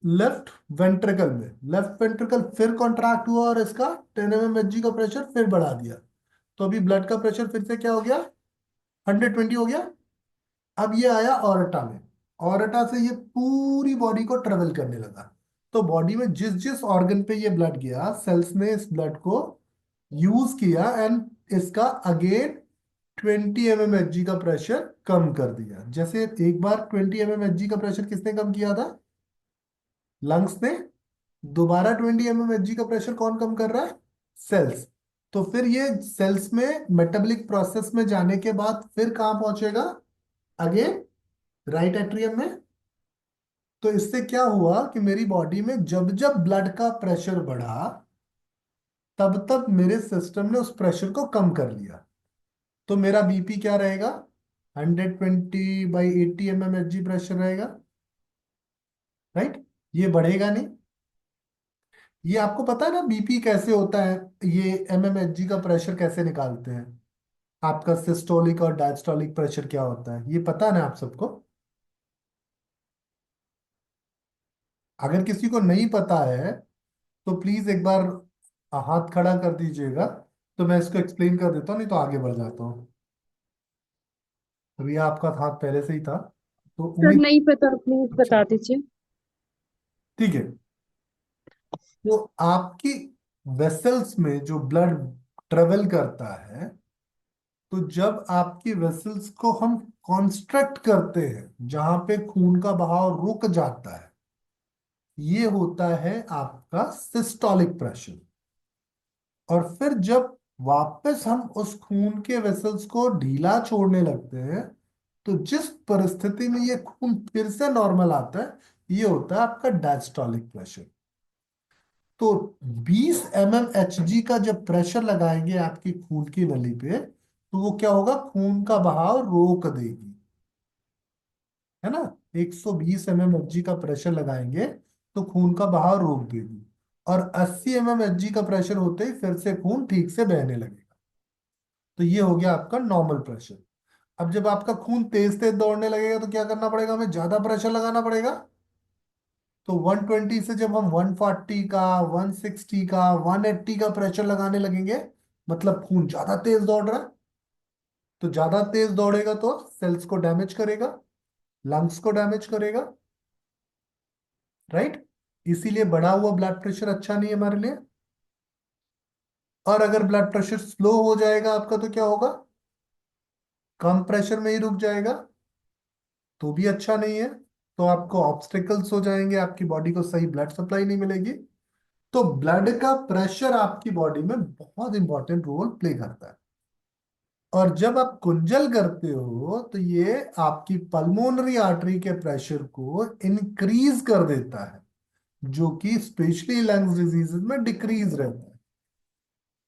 लेफ्ट वेंट्रिकल में। लेफ्ट वेंट्रिकल फिर कॉन्ट्रैक्ट हुआ, और इसका 10 mm Hg का प्रेशर फिर बढ़ा दिया। तो अभी ब्लड का प्रेशर फिर से क्या हो गया, 120 हो गया। अब ये आया ऑर्टा में। ऑर्टा से ये पूरी बॉडी को ट्रेवल करने लगा। तो बॉडी में जिस जिस ऑर्गन पे ये ब्लड गया, सेल्स ने इस ब्लड को यूज किया, एंड इसका अगेन 20 mm Hg का प्रेशर कम कर दिया। जैसे एक बार 20 mm Hg का प्रेशर किसने कम किया था, लंग्स ने। दोबारा 20 mm Hg का प्रेशर कौन कम कर रहा है, सेल्स। तो फिर ये सेल्स में मेटाबॉलिक प्रोसेस में जाने के बाद फिर कहाँ पहुंचेगा, अगेन राइट एट्रियम में। तो इससे क्या हुआ कि मेरी बॉडी में जब जब ब्लड का प्रेशर बढ़ा, तब तब मेरे सिस्टम ने उस प्रेशर को कम कर लिया। तो मेरा बीपी क्या रहेगा, 120/80 mm Hg प्रेशर रहेगा, राइट। ये बढ़ेगा नहीं। ये आपको पता है ना बीपी कैसे होता है, ये mmHg का प्रेशर कैसे निकालते हैं, आपका सिस्टोलिक और डायस्टोलिक प्रेशर क्या होता है, ये पता है ना आप सबको? अगर किसी को नहीं पता है तो प्लीज एक बार हाथ खड़ा कर दीजिएगा, तो मैं इसको एक्सप्लेन कर देता हूँ, नहीं तो आगे बढ़ जाता हूँ। अभी आपका हाथ पहले से ही था, तो सर उम्मीद। नहीं पता, प्लीज अच्छा, बता दीजिए। ठीक है। तो आपकी वेसल्स में जो ब्लड ट्रेवल करता है, तो जब आपकी वेसल्स को हम कॉन्स्ट्रक्ट करते हैं, जहां पे खून का बहाव रुक जाता है, ये होता है आपका सिस्टोलिक प्रेशर। और फिर जब वापस हम उस खून के वेसल्स को ढीला छोड़ने लगते हैं, तो जिस परिस्थिति में ये खून फिर से नॉर्मल आता है, ये होता है आपका डायस्टोलिक प्रेशर। तो 20 mmHg का जब प्रेशर लगाएंगे आपकी खून की नली पे, तो वो क्या होगा, खून का बहाव रोक देगी, है ना। 120 mmHg का प्रेशर लगाएंगे तो खून का बहाव रोक देगी, और 80 mmHg का प्रेशर होते ही फिर से खून ठीक से बहने लगेगा। तो ये हो गया आपका नॉर्मल प्रेशर। अब जब आपका खून तेज तेज दौड़ने लगेगा तो क्या करना पड़ेगा, हमें ज्यादा प्रेशर लगाना पड़ेगा। तो 120 से जब हम 140 का, 160 का, 180 का प्रेशर लगाने लगेंगे, मतलब खून ज्यादा तेज दौड़ रहा है। तो ज्यादा तेज दौड़ेगा तो सेल्स को डैमेज करेगा, लंग्स को डैमेज करेगा, राइट। इसीलिए बढ़ा हुआ ब्लड प्रेशर अच्छा नहीं है हमारे लिए। और अगर ब्लड प्रेशर स्लो हो जाएगा आपका तो क्या होगा, कम प्रेशर में ही रुक जाएगा, तो भी अच्छा नहीं है। तो आपको ऑब्स्टेकल्स हो जाएंगे, आपकी बॉडी को सही ब्लड सप्लाई नहीं मिलेगी। तो ब्लड का प्रेशर आपकी बॉडी में बहुत इंपॉर्टेंट रोल प्ले करता है। और जब आप कुंजल करते हो तो ये आपकी पल्मोनरी आर्टरी के प्रेशर को इंक्रीज कर देता है, जो कि स्पेशली लंग्स डिजीजेस में डिक्रीज रहता है।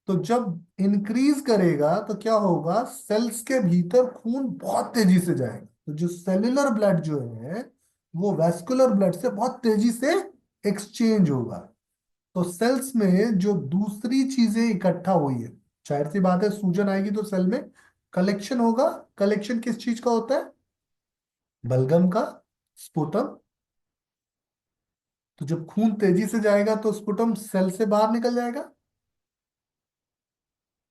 तो जब इंक्रीज करेगा तो क्या होगा, सेल्स के भीतर खून बहुत तेजी से जाएगा, तो जो सेल्यूलर ब्लड जो है वो वैस्कुलर ब्लड से बहुत तेजी से एक्सचेंज होगा। तो सेल्स में जो दूसरी चीजें इकट्ठा हुई है, जाहिर सी बात है सूजन आएगी तो सेल में कलेक्शन होगा। कलेक्शन किस चीज का होता है, बलगम का, स्पुटम। तो जब खून तेजी से जाएगा तो स्पुटम सेल से बाहर निकल जाएगा।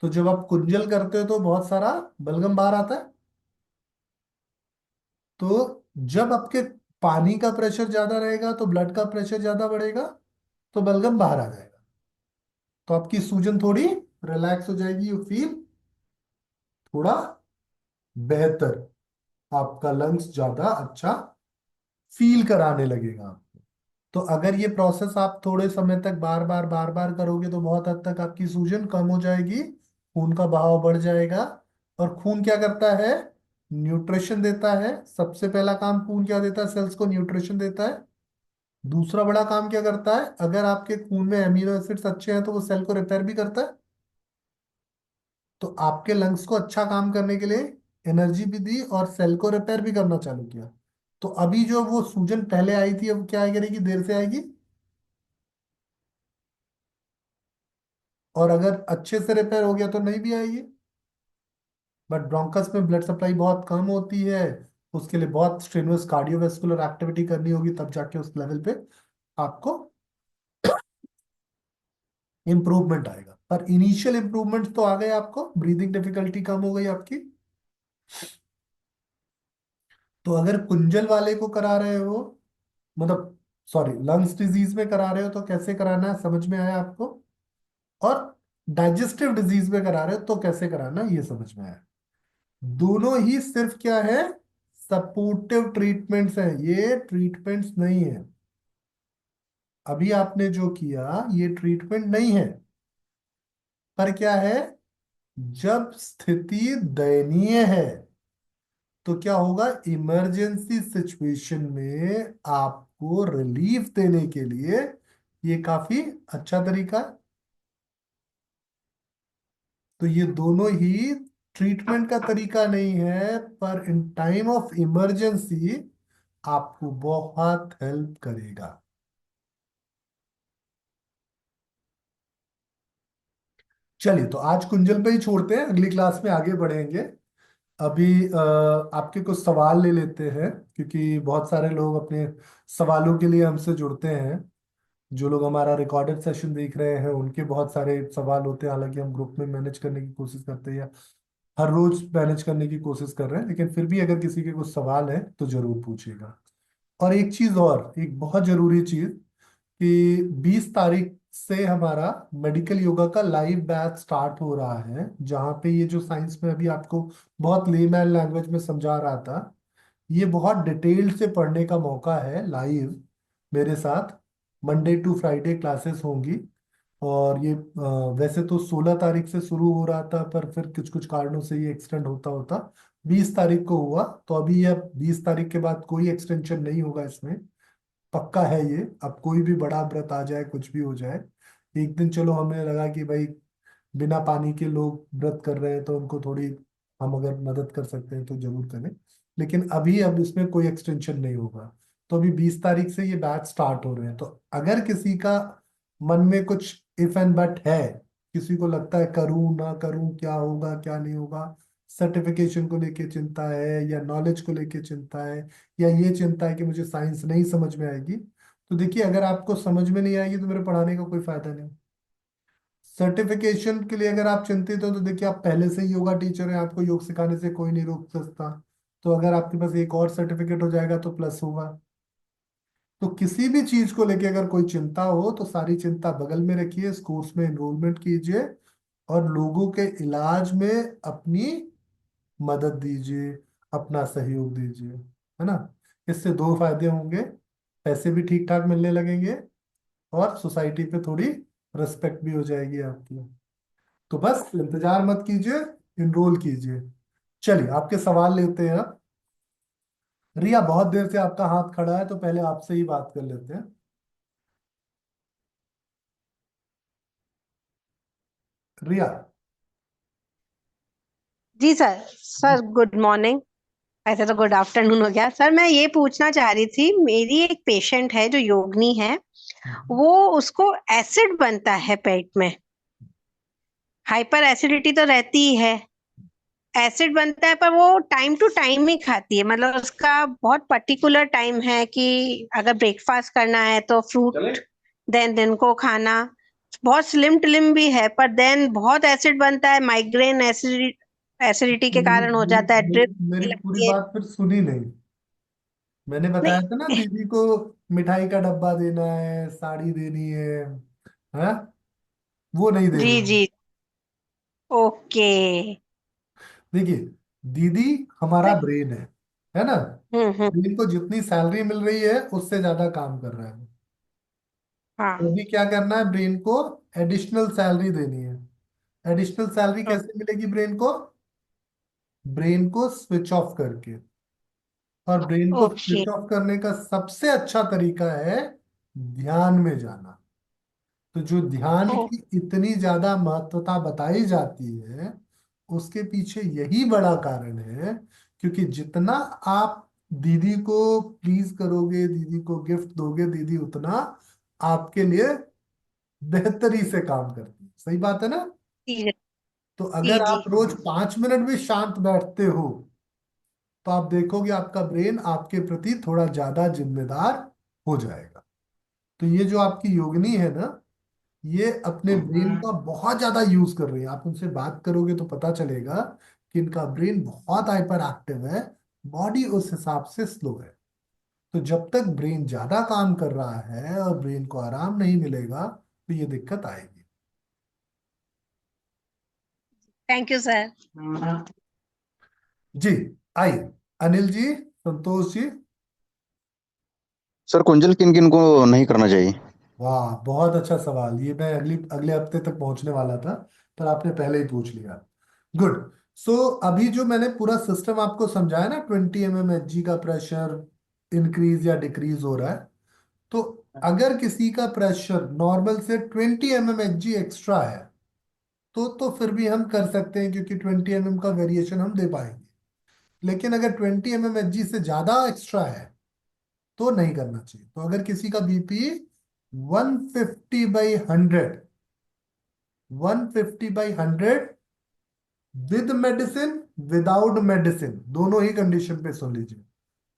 तो जब आप कुंजल करते हो तो बहुत सारा बलगम बाहर आता है। तो जब आपके पानी का प्रेशर ज्यादा रहेगा तो ब्लड का प्रेशर ज्यादा बढ़ेगा, तो बलगम बाहर आ जाएगा। तो आपकी सूजन थोड़ी रिलैक्स हो जाएगी, यू फील थोड़ा बेहतर, आपका लंग्स ज्यादा अच्छा फील कराने लगेगा आपको। तो अगर ये प्रोसेस आप थोड़े समय तक बार बार करोगे तो बहुत हद तक आपकी सूजन कम हो जाएगी, खून का बहाव बढ़ जाएगा। और खून क्या करता है, न्यूट्रिशन देता है। सबसे पहला काम खून क्या देता है, सेल्स को न्यूट्रिशन देता है। दूसरा बड़ा काम क्या करता है, अगर आपके खून में अमीनो एसिड्स अच्छे हैं तो वो सेल को रिपेयर भी करता है। तो आपके लंग्स को अच्छा काम करने के लिए एनर्जी भी दी और सेल को रिपेयर भी करना चालू किया। तो अभी जो वो सूजन पहले आई थी अब क्या करेगी, देर से आएगी। और अगर अच्छे से रिपेयर हो गया तो नहीं भी आएगी। बट ब्रोंकस में ब्लड सप्लाई बहुत कम होती है, उसके लिए बहुत स्ट्रेनुअस कार्डियोवैस्कुलर एक्टिविटी करनी होगी, तब जाके उस लेवल पे आपको इंप्रूवमेंट आएगा। पर इनिशियल इंप्रूवमेंट तो आ गए, आपको ब्रीदिंग डिफिकल्टी कम हो गई आपकी। तो अगर कुंजल वाले को करा रहे हो, मतलब सॉरी लंग्स डिजीज में करा रहे हो तो कैसे कराना है समझ में आया आपको। और डाइजेस्टिव डिजीज में करा रहे हो तो कैसे कराना है ये समझ में आया। दोनों ही सिर्फ क्या है, सपोर्टिव ट्रीटमेंट्स हैं, ये ट्रीटमेंट्स नहीं है। अभी आपने जो किया ये ट्रीटमेंट नहीं है। पर क्या है, जब स्थिति दयनीय है तो क्या होगा, इमरजेंसी सिचुएशन में आपको रिलीफ देने के लिए ये काफी अच्छा तरीका है। तो ये दोनों ही ट्रीटमेंट का तरीका नहीं है, पर इन टाइम ऑफ इमरजेंसी आपको बहुत हेल्प करेगा। चलिए तो आज कुंजल पे ही छोड़ते हैं, अगली क्लास में आगे बढ़ेंगे। अभी आपके कुछ सवाल ले लेते हैं, क्योंकि बहुत सारे लोग अपने सवालों के लिए हमसे जुड़ते हैं। जो लोग हमारा रिकॉर्डेड सेशन देख रहे हैं उनके बहुत सारे सवाल होते हैं, हालांकि हम ग्रुप में मैनेज करने की कोशिश करते हैं या हर रोज मैनेज करने की कोशिश कर रहे हैं, लेकिन फिर भी अगर किसी के कुछ सवाल है तो जरूर पूछिएगा। और एक चीज और, एक बहुत जरूरी चीज, कि 20 तारीख से हमारा मेडिकल योगा का लाइव बैच स्टार्ट हो रहा है, जहाँ पे ये जो साइंस में अभी आपको बहुत लेमैन लैंग्वेज में समझा रहा था, ये बहुत डिटेल से पढ़ने का मौका है लाइव मेरे साथ। मंडे टू फ्राइडे क्लासेस होंगी। और ये वैसे तो 16 तारीख से शुरू हो रहा था, पर फिर कुछ कुछ कारणों से ये एक्सटेंड होता होता 20 तारीख को हुआ। तो अभी ये 20 तारीख के बाद कोई एक्सटेंशन नहीं होगा इसमें, पक्का है ये। अब कोई भी बड़ा व्रत आ जाए, कुछ भी हो जाए, एक दिन चलो हमें लगा कि भाई बिना पानी के लोग व्रत कर रहे हैं तो उनको थोड़ी हम अगर मदद कर सकते हैं तो जरूर करें। लेकिन अभी अब इसमें कोई एक्सटेंशन नहीं होगा। तो अभी 20 तारीख से ये बैच स्टार्ट हो रहे हैं। तो अगर किसी का मन में कुछ इफ एंड बट है, किसी को लगता है करूं ना करूं, क्या होगा क्या नहीं होगा, सर्टिफिकेशन को लेके चिंता है, या नॉलेज को लेके चिंता है, या ये चिंता है कि मुझे साइंस नहीं समझ में आएगी, तो देखिए अगर आपको समझ में नहीं आएगी तो मेरे पढ़ाने का कोई फायदा नहीं। सर्टिफिकेशन के लिए अगर आप चिंतित हो तो देखिए आप पहले से ही योगा टीचर हैं, आपको योग सिखाने से कोई नहीं रोक सकता। तो अगर आपके पास एक और सर्टिफिकेट हो जाएगा तो प्लस होगा। तो किसी भी चीज को लेके अगर कोई चिंता हो तो सारी चिंता बगल में रखिए, इस कोर्स में एनरोलमेंट कीजिए और लोगों के इलाज में अपनी मदद दीजिए, अपना सहयोग दीजिए, है ना। इससे दो फायदे होंगे, पैसे भी ठीक ठाक मिलने लगेंगे और सोसाइटी पे थोड़ी रिस्पेक्ट भी हो जाएगी आपकी। तो बस इंतजार मत कीजिए, इनरोल कीजिए। चलिए आपके सवाल लेते हैं अब। रिया बहुत देर से आपका हाथ खड़ा है, तो पहले आपसे ही बात कर लेते हैं। रिया। जी सर। Sir good morning. ऐसे तो गुड आफ्टरनून हो गया सर। मैं ये पूछना चाह रही थी, मेरी एक पेशेंट है जो योगिनी है, वो उसको एसिड बनता है पेट में। हाइपर एसिडिटी तो रहती ही है, एसिड बनता है, पर वो टाइम टू टाइम ही खाती है। मतलब उसका बहुत पर्टिकुलर टाइम है कि अगर ब्रेकफास्ट करना है तो फ्रूट, देन दिन को खाना। बहुत स्लिम टिलिम भी है, पर देन बहुत एसिड बनता है। माइग्रेन एसिडिटी के मेरी कारण हो मेरी जाता है, मेरी ड्रिप मेरी पूरी लगती है। बात फिर सुनी नहीं। मैंने बताया था ना नहीं। दीदी को मिठाई का डब्बा देना है, साड़ी देनी है, वो नहीं दे जी रही। जी। ओके। देखिए दीदी हमारा ब्रेन है ना। हम्म। ब्रेन को जितनी सैलरी मिल रही है उससे ज्यादा काम कर रहा है। तो हाँ। अभी क्या करना है, ब्रेन को एडिशनल सैलरी देनी है। एडिशनल सैलरी कैसे मिलेगी ब्रेन को? ब्रेन को स्विच ऑफ करके। और ब्रेन को ओके। स्विच ऑफ करने का सबसे अच्छा तरीका है ध्यान में जाना। तो जो ध्यान ओ। की इतनी ज्यादा महत्वता बताई जाती है, उसके पीछे यही बड़ा कारण है। क्योंकि जितना आप दीदी को प्लीज करोगे, दीदी को गिफ्ट दोगे, दीदी उतना आपके लिए बेहतरी से काम करती है। सही बात है ना। जी तो जी अगर जी। आप रोज 5 मिनट भी शांत बैठते हो तो आप देखोगे आपका ब्रेन आपके प्रति थोड़ा ज्यादा जिम्मेदार हो जाएगा। तो ये जो आपकी योगिनी है ना, ये अपने ब्रेन का बहुत ज्यादा यूज कर रही है। आप उनसे बात करोगे तो पता चलेगा कि इनका ब्रेन बहुत हाइपर एक्टिव है, बॉडी उस हिसाब से स्लो है। तो जब तक ब्रेन ज्यादा काम कर रहा है और ब्रेन को आराम नहीं मिलेगा तो ये दिक्कत आएगी। Thank you sir. जी। आइए अनिल जी, संतोष जी। सर कुंजल किन किन को नहीं करना चाहिए? वाह बहुत अच्छा सवाल, ये मैं अगली अगले हफ्ते तक पहुंचने वाला था, पर आपने पहले ही पूछ लिया। गुड। सो अभी जो मैंने पूरा सिस्टम आपको समझाया ना, 20 mmHg का प्रेशर इंक्रीज या डिक्रीज हो रहा है। तो अगर किसी का प्रेशर नॉर्मल से 20 mmHg एक्स्ट्रा है तो फिर भी हम कर सकते हैं, क्योंकि 20 mm का वेरिएशन हम दे पाएंगे। लेकिन अगर 20 mmHg से ज्यादा एक्स्ट्रा है तो नहीं करना चाहिए। तो अगर किसी का BP 150/100, 150/100 with medicine, without medicine, दोनों ही कंडीशन पे सुन लीजिए।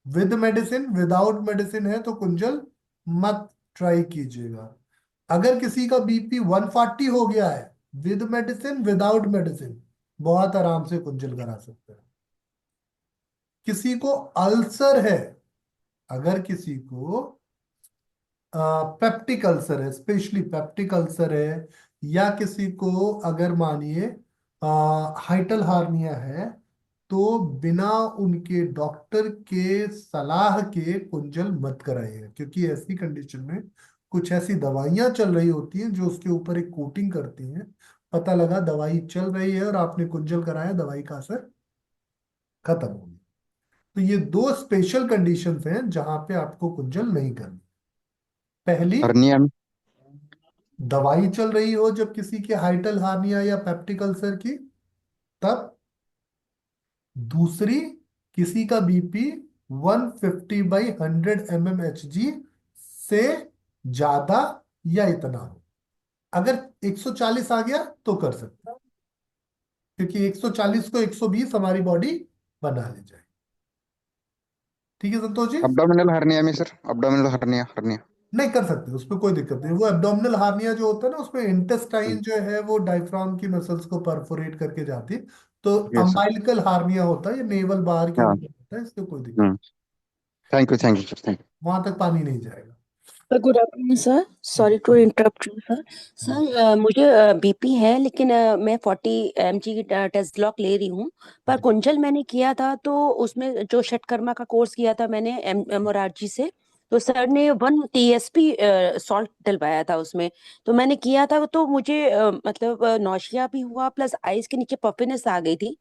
विद मेडिसिन, विदाउट मेडिसिन है तो कुंजल मत ट्राई कीजिएगा। अगर किसी का बीपी 140 हो गया है, विद मेडिसिन विदाउट मेडिसिन, बहुत आराम से कुंजल करा सकते हैं। किसी को अल्सर है, अगर किसी को पेप्टिक अल्सर है, स्पेशली पेप्टिक अल्सर है, या किसी को अगर मानिए हाइटल हार्निया है, तो बिना उनके डॉक्टर के सलाह के कुंजल मत कराइए। क्योंकि ऐसी कंडीशन में कुछ ऐसी दवाइयां चल रही होती हैं जो उसके ऊपर एक कोटिंग करती हैं। पता लगा दवाई चल रही है और आपने कुंजल कराया, दवाई का असर खत्म हो गया। तो ये दो स्पेशल कंडीशंस हैं जहां पे आपको कुंजल नहीं करनी। पहली, हर्निया में? दवाई चल रही हो जब किसी के हाइटल हार्निया या पेप्टिक अल्सर की, तब दूसरी, किसी का बीपी 150/100 mmHg से ज्यादा या इतना हो। अगर 140 आ गया तो कर सकते हैं, क्योंकि 140 को 120 हमारी बॉडी बना ले जाए। ठीक है संतोष जी। abdominal hernia में सर, abdominal hernia hernia। नहीं कर सकते, उसमें कोई दिक्कत नहीं। वो एब्डोमिनल हार्निया जो होता है ना, उसमें इंटेस्टाइन जो है वो डायफ्राम की मसल्स को परफोरेट करके जाती है। तो यस सर। अम्बाइलिकल हार्निया होता है, ये नेवल बार के हाँ। ऊपर होता है, इससे कोई दिक्कत। Hmm. Thank you sir, thank वहां तक पानी नहीं जाएगा। Good afternoon sir, sorry to interrupt you sir. Sir मुझे बीपी है, लेकिन मैं 40 mg की टेस्ला ले रही हूँ। पर कुंजल मैंने किया था, तो उसमें जो षटकर्मा का कोर्स किया था मैंने मोरारजी से, तो सर ने 1 TSP सॉल्ट डलवाया था उसमें। तो मैंने किया था, तो मुझे मतलब नौशिया भी हुआ, प्लस आइज के नीचे पफिनेस आ गई थी।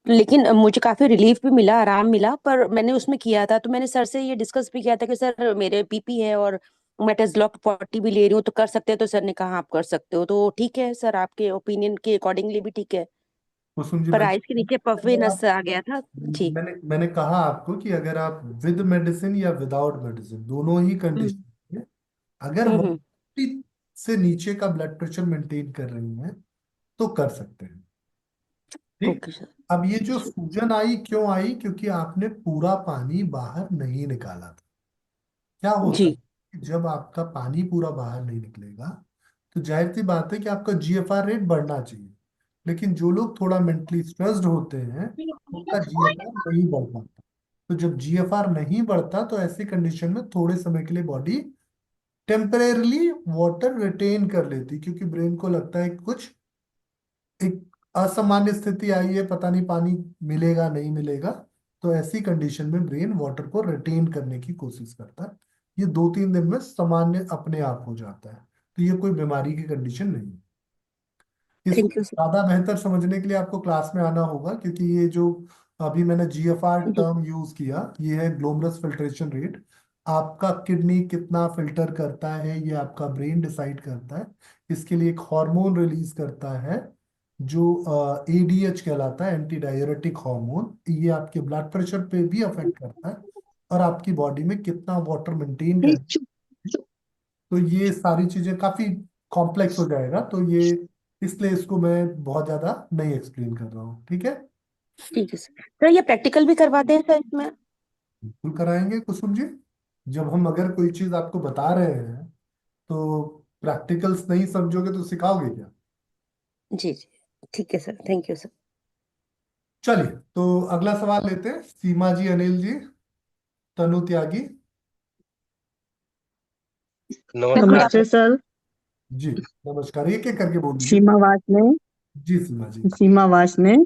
लेकिन मुझे काफी रिलीफ भी मिला, आराम मिला। पर मैंने उसमें किया था, तो मैंने सर से ये डिस्कस भी किया था कि सर मेरे बीपी है और मैं टेस्ला 40 भी ले रही हूँ, तो कर सकते हैं? तो सर ने कहा आप कर सकते हो, तो ठीक है सर, आपके ओपिनियन के अकॉर्डिंगली भी ठीक है। कुसुम जी, पर मैं आइज के नीचे अगर पफीनेस आप, आ गया था जी। मैंने कहा आपको कि अगर आप विद मेडिसिन या विदाउट मेडिसिन दोनों ही हम्म कंडीशन में, अगर हम्म। 150 से नीचे का ब्लड प्रेशर मेंटेन कर रही हैं तो कर सकते हैं। ठीक। Okay sir. अब ये जो सूजन आई क्यों आई, क्योंकि आपने पूरा पानी बाहर नहीं निकाला था। क्या होता है जी कि जब आपका पानी पूरा बाहर नहीं निकलेगा तो जाहिर सी बात है कि आपका जीएफआर रेट बढ़ना चाहिए। लेकिन जो लोग थोड़ा मेंटली स्ट्रेस्ड होते हैं उनका जीएफआर नहीं बढ़ पाता। तो जब जीएफआर नहीं बढ़ता तो ऐसी कंडीशन में थोड़े समय के लिए बॉडी टेम्परेरली वाटर रिटेन कर लेती, क्योंकि ब्रेन को लगता है कि कुछ एक असामान्य स्थिति आई है, पता नहीं पानी मिलेगा नहीं मिलेगा। तो ऐसी कंडीशन में ब्रेन वाटर को रिटेन करने की कोशिश करता है। ये 2-3 दिन में सामान्य अपने आप हो जाता है। तो ये कोई बीमारी की कंडीशन नहीं है। इसको थैंक यू सर। ज्यादा बेहतर समझने के लिए आपको क्लास में आना होगा, क्योंकि ये जो अभी मैंने जीएफआर जी टर्म यूज किया, ये है ग्लोमरस फिल्ट्रेशन रेट। आपका किडनी कितना फिल्टर करता है ये आपका ब्रेन डिसाइड करता है। इसके लिए एक हार्मोन रिलीज करता है जो एडीएच कहलाता है, एंटी डाययूरेटिक हार्मोन। ये आपके ब्लड प्रेशर पे भी अफेक्ट करता है और आपकी बॉडी में कितना वाटर मेंटेन कर। तो ये सारी चीजें काफी कॉम्प्लेक्स हो जाएगा, तो ये इसलिए इसको मैं बहुत ज्यादा नहीं एक्सप्लेन कर रहा हूँ। ठीक है। ठीक है सर। सर ये प्रैक्टिकल भी करवाते हैं सर इसमें? बिल्कुल कराएंगे कुसुम जी। जब हम अगर कोई चीज आपको बता रहे हैं तो प्रैक्टिकल्स नहीं समझोगे तो सिखाओगे क्या। जी जी, ठीक है सर, थैंक यू सर। चलिए, तो अगला सवाल लेते हैं। सीमा जी, अनिल जी, तनु त्यागी। गुड नमस्ते आफ्टरनून। सर। जी नमस्कार, एक एक करके बोल दीजिए। सीमा वासने। जी सीमा जी। सीमा वासने।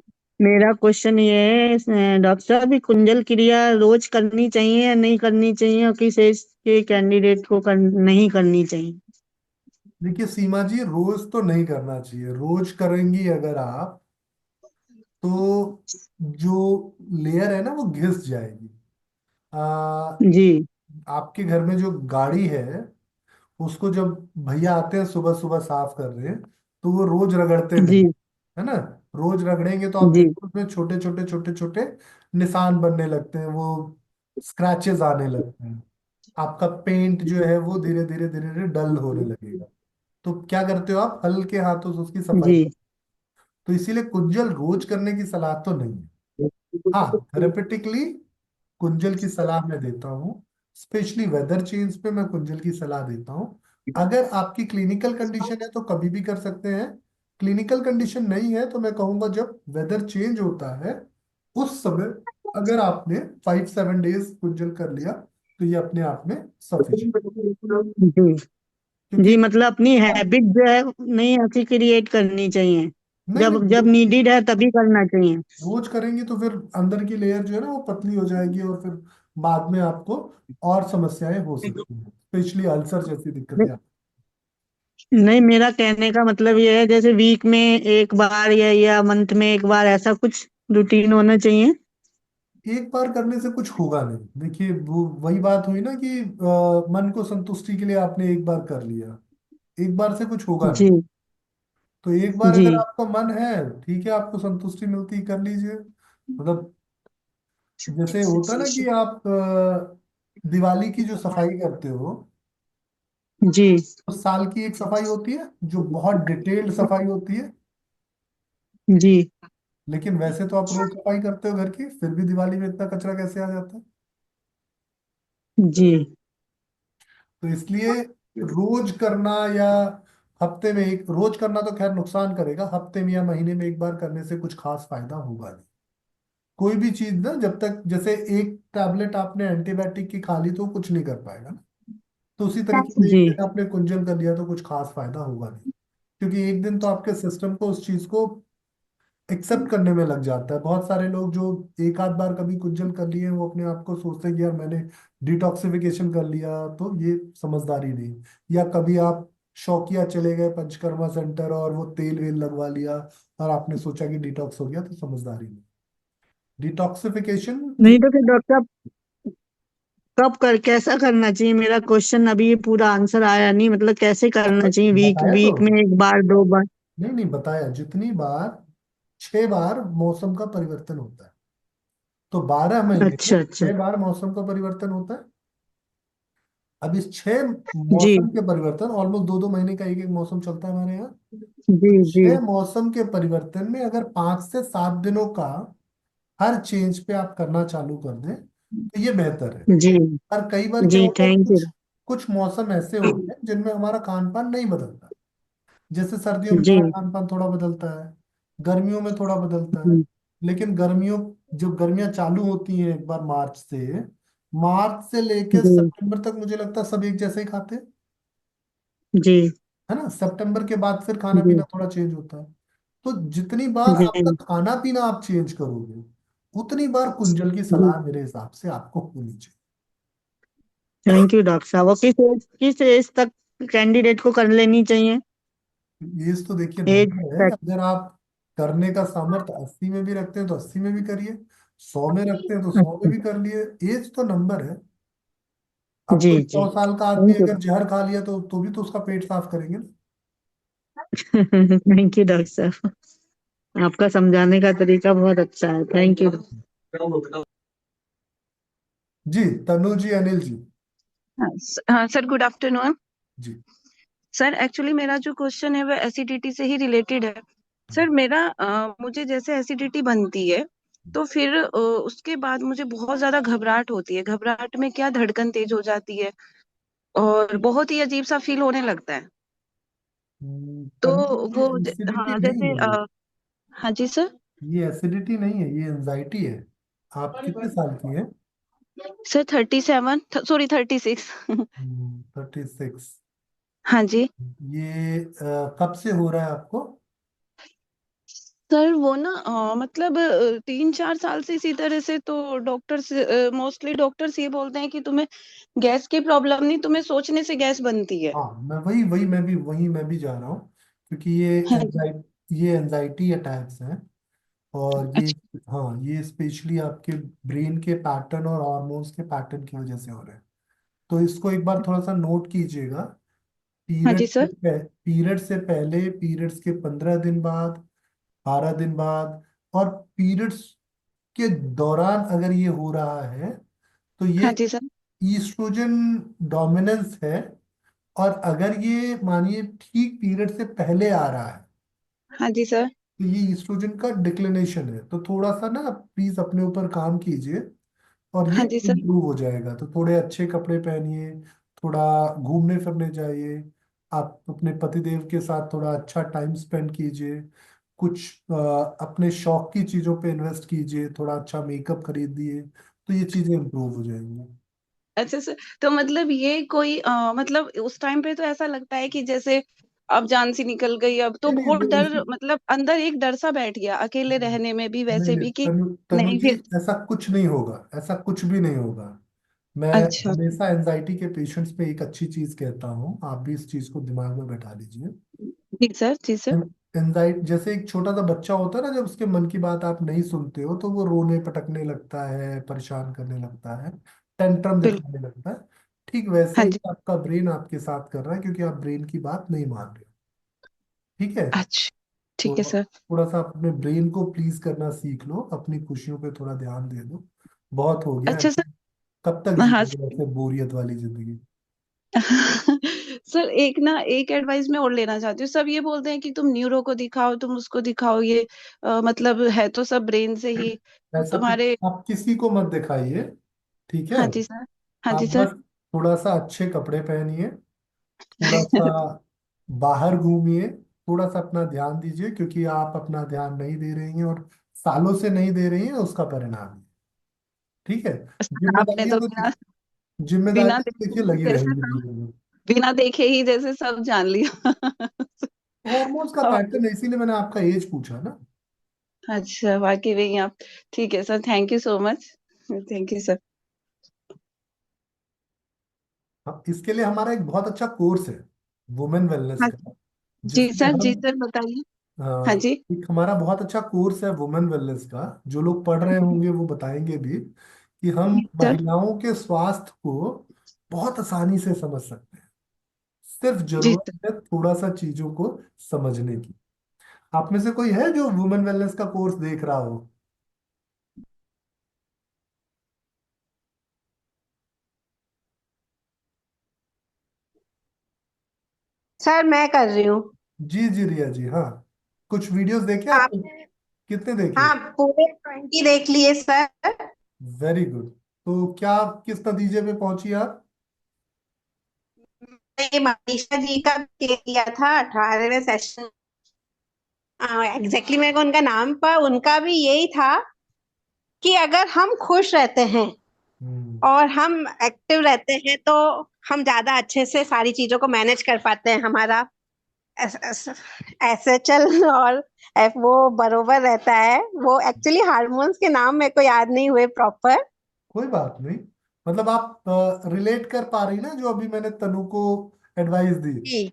मेरा क्वेश्चन ये है डॉक्टर साहब, ये कुंजल क्रिया रोज करनी चाहिए या नहीं करनी चाहिए, और किस एज के कैंडिडेट को नहीं करनी चाहिए? देखिए सीमा जी, रोज तो नहीं करना चाहिए। रोज करेंगी अगर आप तो जो लेयर है ना वो घिस जाएगी। आ, जी आपके घर में जो गाड़ी है उसको जब भैया आते हैं सुबह सुबह साफ कर रहे हैं तो वो रोज रगड़ते नहीं, जी है ना। रोज रगड़ेंगे तो आप जी देखो उसमें छोटे छोटे छोटे छोटे निशान बनने लगते हैं, वो स्क्रैचेस आने लगते हैं। आपका पेंट जो है वो धीरे धीरे धीरे धीरे डल होने लगेगा। तो क्या करते हो आप, हल्के हाथों से उसकी सफाई। जी तो इसीलिए कुंजल रोज करने की सलाह तो नहीं है। हाँ, थेरेपेटिकली कुंजल की सलाह मैं देता हूँ। स्पेशली वेदर चेंज पे मैं कुंजल की सलाह देता हूँ। अगर आपकी क्लिनिकल कंडीशन है तो कभी भी कर सकते हैं। क्लिनिकल कंडीशन नहीं है तो मैं कहूंगा जब वेदर चेंज होता है उस समय अगर आपने 5-7 डेज कुंजल कर लिया तो ये अपने आप में सफिशिएंट। जी क्योंकि जी, मतलब अपनी हैबिट जो है नहीं ऐसी क्रिएट करनी चाहिए। नहीं जब नहीं, जब नीडेड है तभी करना चाहिए। रोज करेंगे तो फिर अंदर की लेयर जो है ना वो पतली हो जाएगी और फिर बाद में आपको और समस्याएं हो सकती हैं, स्पेशली अल्सर जैसी दिक्कतें। नहीं, मेरा कहने का मतलब ये है जैसे वीक में एक बार या मंथ में एक बार ऐसा कुछ रूटीन होना चाहिए। एक बार करने से कुछ होगा नहीं। देखिए वो वही बात हुई ना कि मन को संतुष्टि के लिए आपने एक बार कर लिया, एक बार से कुछ होगा नहीं। जी तो एक बार जी अगर आपका मन है, ठीक है, आपको संतुष्टि मिलती है, कर लीजिए। मतलब जैसे होता ना कि आप दिवाली की जो सफाई करते हो, जी तो साल की एक सफाई होती है जो बहुत डिटेल्ड सफाई होती है। जी लेकिन वैसे तो आप रोज सफाई करते हो घर की, फिर भी दिवाली में इतना कचरा कैसे आ जाता है? जी। तो इसलिए रोज करना या हफ्ते में एक रोज करना तो खैर नुकसान करेगा, हफ्ते में या महीने में एक बार करने से कुछ खास फायदा होगा नहीं। कोई भी चीज ना, जब तक जैसे एक टैबलेट आपने एंटीबायोटिक की खा ली तो कुछ नहीं कर पाएगा ना, तो उसी तरीके से जी एक दिन आपने कुंजल कर लिया तो कुछ खास फायदा होगा नहीं। क्योंकि एक दिन तो आपके सिस्टम को उस चीज को एक्सेप्ट करने में लग जाता है। बहुत सारे लोग जो एक आध बार कभी कुंजल कर लिए हैं, वो अपने आप को सोचते हैं कि यार मैंने डिटॉक्सिफिकेशन कर लिया, तो ये समझदारी नहीं। या कभी आप शौकिया चले गए पंचकर्मा सेंटर और वो तेल वेल लगवा लिया और आपने सोचा कि डिटॉक्स हो गया, तो समझदारी नहीं। डिटॉक्सिफिकेशन नहीं, एक तो फिर डॉक्टर साहब कब कर कैसा करना चाहिए? मेरा क्वेश्चन अभी ये पूरा आंसर आया नहीं, मतलब कैसे करना चाहिए? वीक बताया तो, वीक में एक बार, दो बार? नहीं नहीं बताया, जितनी बार, 6 बार मौसम का परिवर्तन होता है, तो 12 महीने में अच्छा अच्छा। 6 बार मौसम का परिवर्तन होता है। अब इस 6 जी मौसम के परिवर्तन, ऑलमोस्ट 2-2 महीने का एक एक मौसम चलता है हमारे यहाँ। जी तो जी 6 मौसम के परिवर्तन में अगर 5 से 7 दिनों का हर चेंज पे आप करना चालू कर दें तो ये बेहतर है। जी और कई बार क्या जी। होता है, थैंक यू। कुछ कुछ मौसम ऐसे होते हैं जिनमें हमारा खान पान नहीं बदलता। जैसे सर्दियों में जी हमारा खान पान थोड़ा बदलता है, गर्मियों में थोड़ा बदलता है। लेकिन जब गर्मियां चालू होती हैं एक बार मार्च से लेके जी सितंबर तक मुझे लगता है सब एक जैसे ही खाते हैं, जी है ना। सितंबर के बाद फिर खाना जी पीना थोड़ा चेंज होता है। तो जितनी बार जी आपका खाना पीना आप चेंज करोगे, उतनी बार कुंजल की जी। सलाह मेरे हिसाब से आपको होनी चाहिए। थैंक यू डॉक्टर साहब। और किस एज तक कैंडिडेट को कर लेनी चाहिए? ये तो देखिए एज नंबर है, तक? अगर आप करने का सामर्थ्य 80 में भी रखते हैं तो 80 में भी करिए, 100 में रखते हैं तो 100 में अच्छा। भी कर लिए। एज तो नंबर है। अब जी कोई जी। 100 साल का आदमी थैंक यू। अगर जहर खा लिया तो भी तो उसका पेट साफ करेंगे ना। थैंक यू डॉक्टर साहब, आपका समझाने का तरीका बहुत अच्छा है। Thank you. जी, तनु जी, अनिल जी। हाँ सर, गुड आफ्टरनून। जी। सर एक्चुअली मेरा जो क्वेश्चन है वो एसिडिटी से ही रिलेटेड है। सर मेरा मुझे जैसे एसिडिटी बनती है तो फिर उसके बाद मुझे बहुत ज्यादा घबराहट होती है। घबराहट में क्या धड़कन तेज हो जाती है और बहुत ही अजीब सा फील होने लगता है। तो तनु जी, वो ये एसिडिटी हाँ नहीं जैसे है ये। हाँ जी सर। ये एसिडिटी नहीं है, ये एंजाइटी है। आप कितने साल की हैं? Sir 37, sorry 36। 36। हाँ जी। ये कब से हो रहा है आपको? सर वो ना मतलब 3-4 साल से इसी तरह से, तो डॉक्टर्स मोस्टली डॉक्टर्स ये बोलते हैं कि तुम्हें गैस की प्रॉब्लम नहीं, तुम्हें सोचने से गैस बनती है। हाँ, मैं वही वही मैं भी जा रहा हूँ। क्योंकि हाँ जी। ये एंजाइटी अटैक्स हैं। और ये, अच्छा। हाँ, ये स्पेशली आपके ब्रेन के पैटर्न और हॉर्मोन्स के पैटर्न की वजह से हो रहे हैं। तो इसको एक बार थोड़ा सा नोट कीजिएगा। हाँ जी सर। पीरियड से पहले, पीरियड्स के 15 दिन बाद, 12 दिन बाद, और पीरियड्स के दौरान अगर ये हो रहा है तो ये हाँ जी सर। ईस्ट्रोजन डोमिनेंस है। और अगर ये मानिए ठीक पीरियड से पहले आ रहा है हाँ जी सर। तो ये ईस्ट्रोजन का डिक्लिनेशन है। तो थोड़ा सा ना प्लीज अपने ऊपर काम कीजिए, और ये हाँ जी सर। इम्प्रूव हो जाएगा। तो थोड़े अच्छे कपड़े पहनिए, थोड़ा घूमने फिरने जाइए, आप अपने पतिदेव के साथ थोड़ा अच्छा टाइम स्पेंड कीजिए, कुछ अपने शौक की चीजों पे इन्वेस्ट कीजिए, थोड़ा अच्छा मेकअप खरीदिए, तो ये चीजें इम्प्रूव हो जाएंगी। अच्छा सर, तो मतलब ये कोई मतलब उस टाइम पे तो ऐसा लगता है कि जैसे अब जान सी निकल गई, अब तो नहीं नहीं, बहुत वो डर, इसी, मतलब अंदर एक डर सा बैठ गया अकेले रहने में भी, नहीं वैसे नहीं, भी कि तनु नहीं जी, फिर। ऐसा कुछ नहीं होगा, ऐसा कुछ भी नहीं होगा। मैं अच्छा। हमेशा एंजाइटी के पेशेंट्स पे एक अच्छी चीज कहता हूँ, आप भी इस चीज को दिमाग में बैठा लीजिए। जी सर, जी सर। एंजाइटी जैसे एक छोटा सा बच्चा होता है ना, जब उसके मन की बात आप नहीं सुनते हो तो वो रोने पटकने लगता है, परेशान करने लगता है, टेंट्रम बिल्कुल। दिखाने लगता है। ठीक वैसे हाँ ही जी। आपका ब्रेन आपके साथ कर रहा है, क्योंकि आप ब्रेन की बात नहीं मान रहे हो। ठीक है। अच्छा। ठीक है तो सर। थोड़ा सा अपने ब्रेन को प्लीज करना सीख लो, अपनी खुशियों पे थोड़ा ध्यान दे दो, बहुत हो गया। अच्छा सर। कब तक हाँ जियोगे सर। ऐसे बोरियत वाली जिंदगी? सर एक एडवाइस मैं और लेना चाहती हूँ। सब ये बोलते हैं कि तुम न्यूरो को दिखाओ, तुम उसको दिखाओ, ये मतलब है तो सब ब्रेन से ही ऐसा कुछ तुम्हारे। आप किसी को मत दिखाइए, ठीक है? हाँ जी सर। हाँ आप जी सर। बस थोड़ा सा अच्छे कपड़े पहनिए, थोड़ा सा बाहर घूमिए, थोड़ा सा अपना ध्यान दीजिए, क्योंकि आप अपना ध्यान नहीं दे रही हैं और सालों से नहीं दे रही हैं, उसका परिणाम है। ठीक है? सर, आपने जिम्मेदारियां तो तो बिना बिना जिम्मेदारियां देखे देखिए ही लगी जैसे रहेंगी सब जीवन में। बिना देखे ही जैसे सब जान लिया। हॉर्मोन्स का और पैटर्न है, इसीलिए मैंने आपका एज पूछा ना। अच्छा, वाकई में आप ठीक है sir. Thank you so much. Thank you sir. हाँ, इसके लिए हमारा एक बहुत अच्छा कोर्स है, वुमेन वेलनेस हाँ का, जी जिसमें सर। जी हम सर, बताइए। हाँ हाँ, जी। एक हमारा बहुत अच्छा कोर्स है वुमेन वेलनेस का। जो लोग पढ़ रहे होंगे वो बताएंगे भी कि हम जी सर। महिलाओं के स्वास्थ्य को बहुत आसानी से समझ सकते हैं। सिर्फ जी जरूरत सर। है थोड़ा सा चीजों को समझने की। आप में से कोई है जो वुमेन वेलनेस का कोर्स देख रहा हो? सर मैं कर रही हूँ। जी जी रिया जी, हाँ। कुछ वीडियोस देखे आपने? आपने? कितने देखे? हाँ, पूरे 20 देख लिए सर। Very good. तो क्या किस नतीजे पे पहुंची आप? ये मनीषा जी का किया था 18वें सेशन। एग्जैक्टली मेरे को उनका नाम पर उनका भी यही था कि अगर हम खुश रहते हैं हम्म। और हम एक्टिव रहते हैं तो हम ज्यादा अच्छे से सारी चीजों को मैनेज कर पाते हैं। हमारा ऐसे चल और वो बरोबर रहता है। वो एक्चुअली हार्मोन्स के नाम मेरे को याद नहीं हुए प्रॉपर। कोई बात नहीं। मतलब आप रिलेट कर पा रही ना जो अभी मैंने तनु को एडवाइस दी? जी।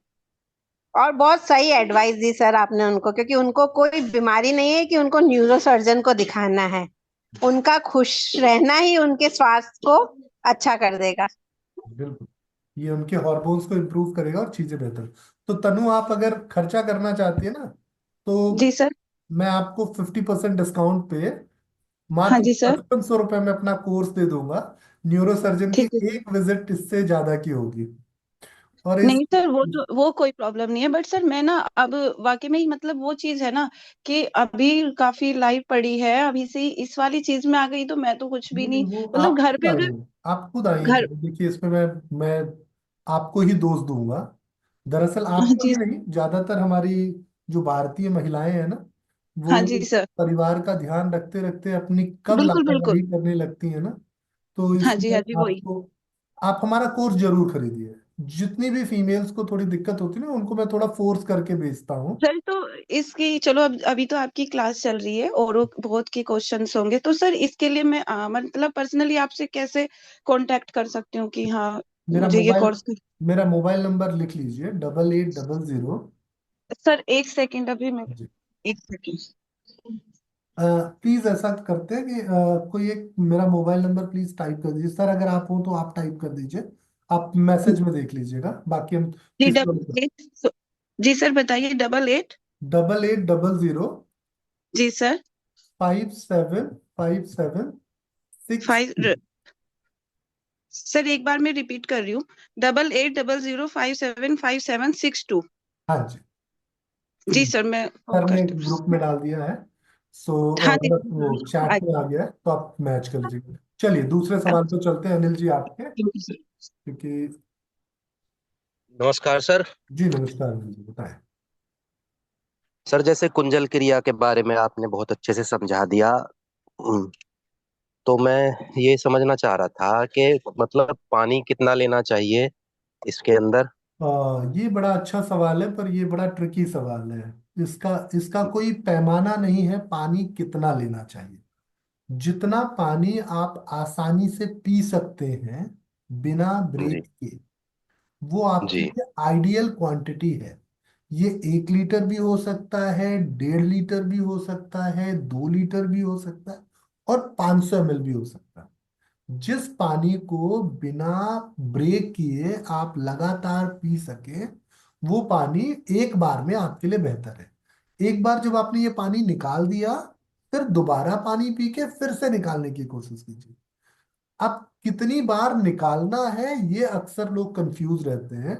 और बहुत सही एडवाइस दी सर आपने उनको, क्योंकि उनको कोई बीमारी नहीं है कि उनको न्यूरो सर्जन को दिखाना है। उनका खुश रहना ही उनके स्वास्थ्य को अच्छा कर देगा। बिल्कुल। ये उनके हॉर्मोन्स को इम्प्रूव करेगा और चीजें बेहतर। तो तनु, आप अगर खर्चा करना चाहती है ना, तो जी सर। मैं आपको 50% डिस्काउंट पे हाँ मात्र जी सर। 5500 रुपये में अपना कोर्स दे दूंगा। न्यूरो सर्जन की ठीक है सर। एक विजिट इससे ज्यादा की होगी। और इस नहीं सर, वो कोई प्रॉब्लम नहीं है। बट सर मैं ना अब वाकई में ही मतलब वो चीज है ना कि अभी काफी लाइव पड़ी है, अभी से ही इस वाली चीज में आ गई तो मैं तो कुछ भी नहीं नहीं, नहीं। वो मतलब आप घर खुद पे आइए। अगर आप खुद आइए घर। पहले देखिए, इसमें मैं आपको ही दोष दूंगा। दरअसल हाँ आपको जी। ही नहीं, ज्यादातर हमारी जो भारतीय महिलाएं हैं ना, वो हाँ जी सर। परिवार का ध्यान रखते रखते अपनी कब बिल्कुल लापरवाही बिल्कुल। करने लगती है ना। तो हाँ जी। इसमें हाँ जी, वही। आपको, आप हमारा कोर्स जरूर खरीदिए। जितनी भी फीमेल्स को थोड़ी दिक्कत होती है ना, उनको मैं थोड़ा फोर्स करके भेजता हूँ। सर तो इसकी चलो, अब अभी तो आपकी क्लास चल रही है और बहुत के क्वेश्चंस होंगे, तो सर इसके लिए मैं मतलब पर्सनली आपसे कैसे कांटेक्ट कर सकती हूँ कि हाँ मेरा मुझे ये मोबाइल कोर्स। मेरा मोबाइल नंबर लिख लीजिए, 8800। सर एक सेकंड, अभी मैं जी। एक सेकंड। प्लीज ऐसा करते हैं कि कोई एक मेरा मोबाइल नंबर प्लीज टाइप कर दीजिए। सर अगर आप हो तो आप टाइप कर दीजिए। आप मैसेज में देख लीजिएगा, बाकी हम जी किसी और। 88। जी सर बताइए। 88। 8800 जी सर। 575762। 5। सर एक बार मैं रिपीट कर रही हूँ। 8800575762। हाँ जी। जी सर, मैं सर फोन ने करती हूँ। ग्रुप में डाल दिया है। सो हाँ जी। मतलब वो चैट में आ गया है, तो आप मैच कर लीजिए। चलिए दूसरे सवाल पे चलते हैं अनिल जी आपके, क्योंकि नमस्कार सर। जी नमस्कार अनिल जी, बताएं। सर जैसे कुंजल क्रिया के बारे में आपने बहुत अच्छे से समझा दिया। हम्म, तो मैं ये समझना चाह रहा था कि मतलब पानी कितना लेना चाहिए इसके अंदर। ये बड़ा अच्छा सवाल है, पर ये बड़ा ट्रिकी सवाल है। इसका इसका कोई पैमाना नहीं है पानी कितना लेना चाहिए। जितना पानी आप आसानी से पी सकते हैं बिना जी। ब्रेक के, वो आपके जी। लिए आइडियल क्वांटिटी है। ये 1 लीटर भी हो सकता है, 1.5 लीटर भी हो सकता है, 2 लीटर भी हो सकता है, और 500 ml भी हो सकता है। जिस पानी को बिना ब्रेक किए आप लगातार पी सके, वो पानी एक बार में आपके लिए बेहतर है। एक बार जब आपने ये पानी निकाल दिया, फिर दोबारा पानी पी के फिर से निकालने की कोशिश कीजिए। अब कितनी बार निकालना है ये अक्सर लोग कंफ्यूज रहते हैं।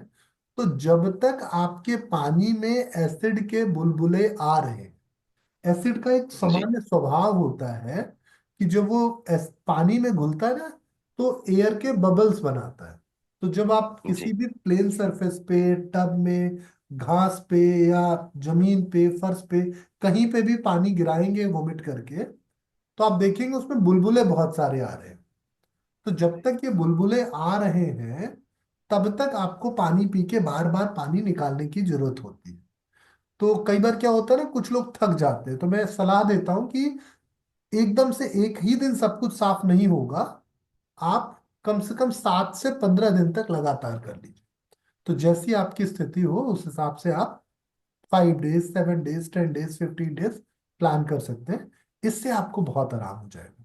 तो जब तक आपके पानी में एसिड के बुलबुले आ रहे हैं, एसिड का एक जी सामान्य स्वभाव होता है कि जब वो पानी में घुलता है ना, तो एयर के बबल्स बनाता है। तो जब आप जी किसी भी प्लेन सरफेस पे, टब में, घास पे, या जमीन पे, फर्श पे, कहीं पे भी पानी गिराएंगे वोमिट करके, तो आप देखेंगे उसमें बुलबुले बहुत सारे आ रहे हैं। तो जब तक ये बुलबुले आ रहे हैं, तब तक आपको पानी पी के बार बार पानी निकालने की जरूरत होती है। तो कई बार क्या होता है ना, कुछ लोग थक जाते हैं, तो मैं सलाह देता हूँ कि एकदम से एक ही दिन सब कुछ साफ नहीं होगा। आप कम से कम 7 से 15 दिन तक लगातार कर लीजिए। तो जैसी आपकी स्थिति हो उस हिसाब से आप 5 days, 7 days, 10 days, 15 days plan कर सकते हैं। इससे आपको बहुत आराम हो जाएगा।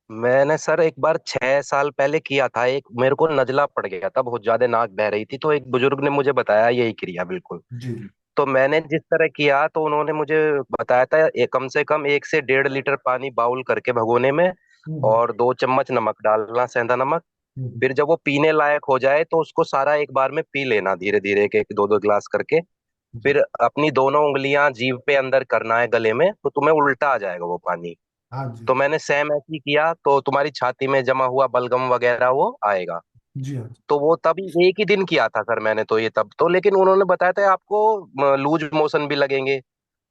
मैंने सर एक बार 6 साल पहले किया था, एक मेरे को नजला पड़ गया था, बहुत ज्यादा नाक बह रही थी, तो एक बुजुर्ग ने मुझे बताया यही क्रिया बिल्कुल। जी जी। तो मैंने जिस तरह किया तो उन्होंने मुझे बताया था कम से कम 1 से 1.5 लीटर पानी बाउल करके भगोने में, हम्म और 2 चम्मच नमक डालना, सेंधा नमक। हम्म फिर जब वो पीने लायक हो जाए तो उसको सारा एक बार में पी लेना, धीरे धीरे, एक एक 2 2 गिलास करके। जी। फिर अपनी दोनों उंगलियां जीभ पे अंदर करना है गले में, तो तुम्हें उल्टा आ जाएगा वो पानी। हाँ जी। तो मैंने सेम ऐसे ही किया, तो तुम्हारी छाती में जमा हुआ बलगम वगैरह वो आएगा। जी हाँ जी। तो वो तभी एक ही दिन किया था सर मैंने तो ये तब तो, लेकिन उन्होंने बताया था आपको लूज मोशन भी लगेंगे।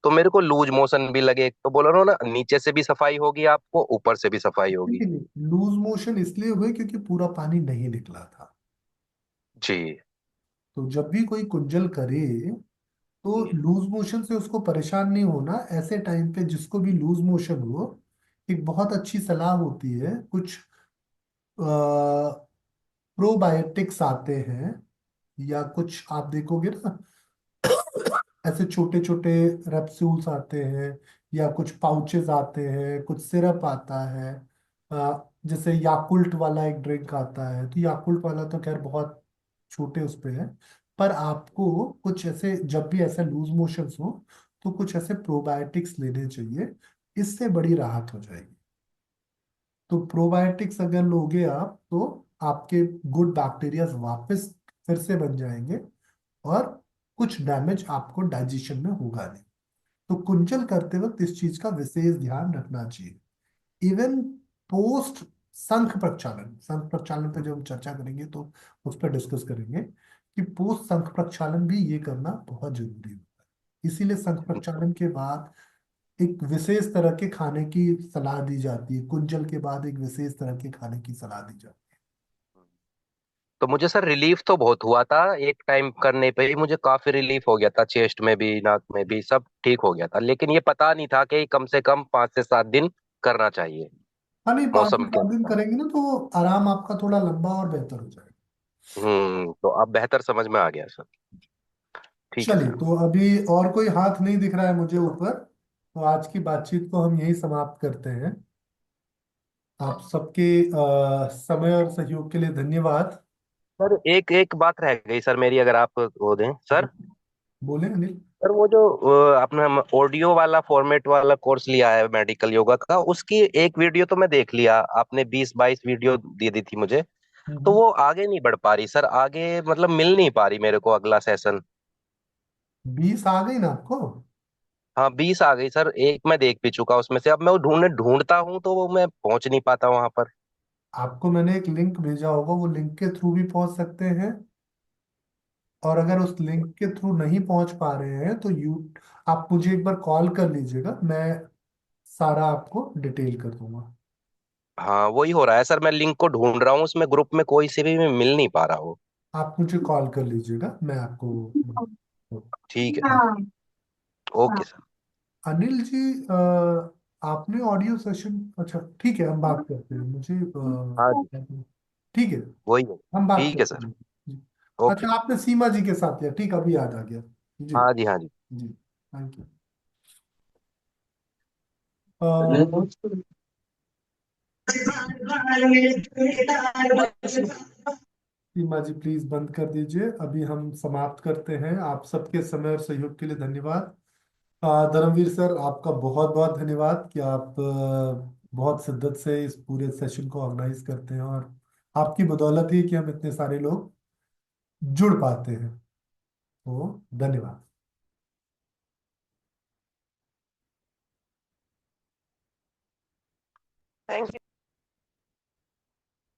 तो मेरे को लूज मोशन भी लगे, तो बोला उन्होंने नीचे से भी सफाई होगी, आपको ऊपर से भी सफाई होगी। लेकिन लूज मोशन इसलिए हुए क्योंकि पूरा पानी नहीं निकला था। जी तो जब भी कोई कुंजल करे, तो जी लूज मोशन से उसको परेशान नहीं होना। ऐसे टाइम पे जिसको भी लूज मोशन हो, एक बहुत अच्छी सलाह होती है, कुछ प्रोबायोटिक्स आते हैं, या कुछ आप देखोगे ना, ऐसे छोटे छोटे रेप्सूल्स आते हैं, या कुछ पाउचेस आते हैं, कुछ सिरप आता है। जैसे याकुल्ट वाला एक ड्रिंक आता है, तो याकुल्ट वाला तो खैर बहुत छोटे उस पे है। पर आपको कुछ ऐसे, जब भी ऐसा लूज मोशंस हो, तो कुछ ऐसे प्रोबायोटिक्स लेने चाहिए। इससे बड़ी राहत हो जाएगी। तो प्रोबायोटिक्स अगर लोगे आप, तो आपके गुड बैक्टीरिया वापस फिर से बन जाएंगे, और कुछ डैमेज आपको डाइजेशन में होगा नहीं। तो कुंचल करते वक्त इस चीज का विशेष ध्यान रखना चाहिए। इवन पोस्ट संख प्रक्षालन, संख प्रक्षालन पे जब हम चर्चा करेंगे तो उस पर डिस्कस करेंगे कि पोस्ट संख प्रक्षालन भी ये करना बहुत जरूरी होता है। इसीलिए संख प्रक्षालन के बाद एक विशेष तरह के खाने की सलाह दी जाती है, कुंजल के बाद एक विशेष तरह के खाने की सलाह दी जाती तो मुझे सर रिलीफ तो बहुत हुआ था, एक टाइम करने पे ही मुझे काफी रिलीफ हो गया था, चेस्ट में भी नाक में भी सब ठीक हो गया था, लेकिन ये पता नहीं था कि कम से कम 5 से 7 दिन करना चाहिए है। हाँ नहीं, पाँच से मौसम के सात दिन अनुसार। करेंगे ना तो आराम आपका थोड़ा लंबा और बेहतर हो जाएगा। तो अब बेहतर समझ में आ गया सर। ठीक है चलिए, सर। तो अभी और कोई हाथ नहीं दिख रहा है मुझे ऊपर, तो आज की बातचीत को हम यही समाप्त करते हैं। आप सबके समय और सहयोग के लिए धन्यवाद। सर एक एक बात रह गई सर मेरी, अगर आप वो दें सर। बोले अनिल। सर वो जो अपना ऑडियो वाला फॉर्मेट वाला कोर्स लिया है मेडिकल योगा का, उसकी एक वीडियो तो मैं देख लिया, आपने 20 22 वीडियो दे दी थी मुझे। तो वो आगे नहीं बढ़ पा रही सर, आगे मतलब मिल नहीं पा रही मेरे को अगला सेशन। 20 आ गई ना आपको? हाँ 20 आ गई सर, एक मैं देख भी चुका उसमें से, अब मैं वो ढूंढता हूँ तो वो मैं पहुंच नहीं पाता वहां पर। आपको मैंने एक लिंक भेजा होगा, वो लिंक के थ्रू भी पहुंच सकते हैं। और अगर उस लिंक के थ्रू नहीं पहुंच पा रहे हैं तो आप मुझे एक बार कॉल कर लीजिएगा, मैं सारा आपको डिटेल कर दूंगा। हाँ वही हो रहा है सर, मैं लिंक को ढूंढ रहा हूँ, उसमें ग्रुप में कोई से भी मिल नहीं पा रहा वो। आप मुझे कॉल कर लीजिएगा, मैं आपको। ठीक है सर। हाँ। Okay sir. अनिल जी, आपने ऑडियो सेशन, अच्छा ठीक है, हम बात करते हैं, मुझे हाँ जी ठीक है, वही है। हम बात ठीक है करते सर। हैं जी। ओके। अच्छा, आपने सीमा जी के साथ किया, ठीक, अभी याद आ गया। जी हाँ जी हाँ जी। जी। Thank you. Seema ji please बंद कर दीजिए, अभी हम समाप्त करते हैं। आप सबके समय और सहयोग के लिए धन्यवाद। धर्मवीर सर, आपका बहुत बहुत धन्यवाद कि आप बहुत शिद्दत से इस पूरे सेशन को ऑर्गेनाइज करते हैं, और आपकी बदौलत ही कि हम इतने सारे लोग जुड़ पाते हैं। तो धन्यवाद। Thank you.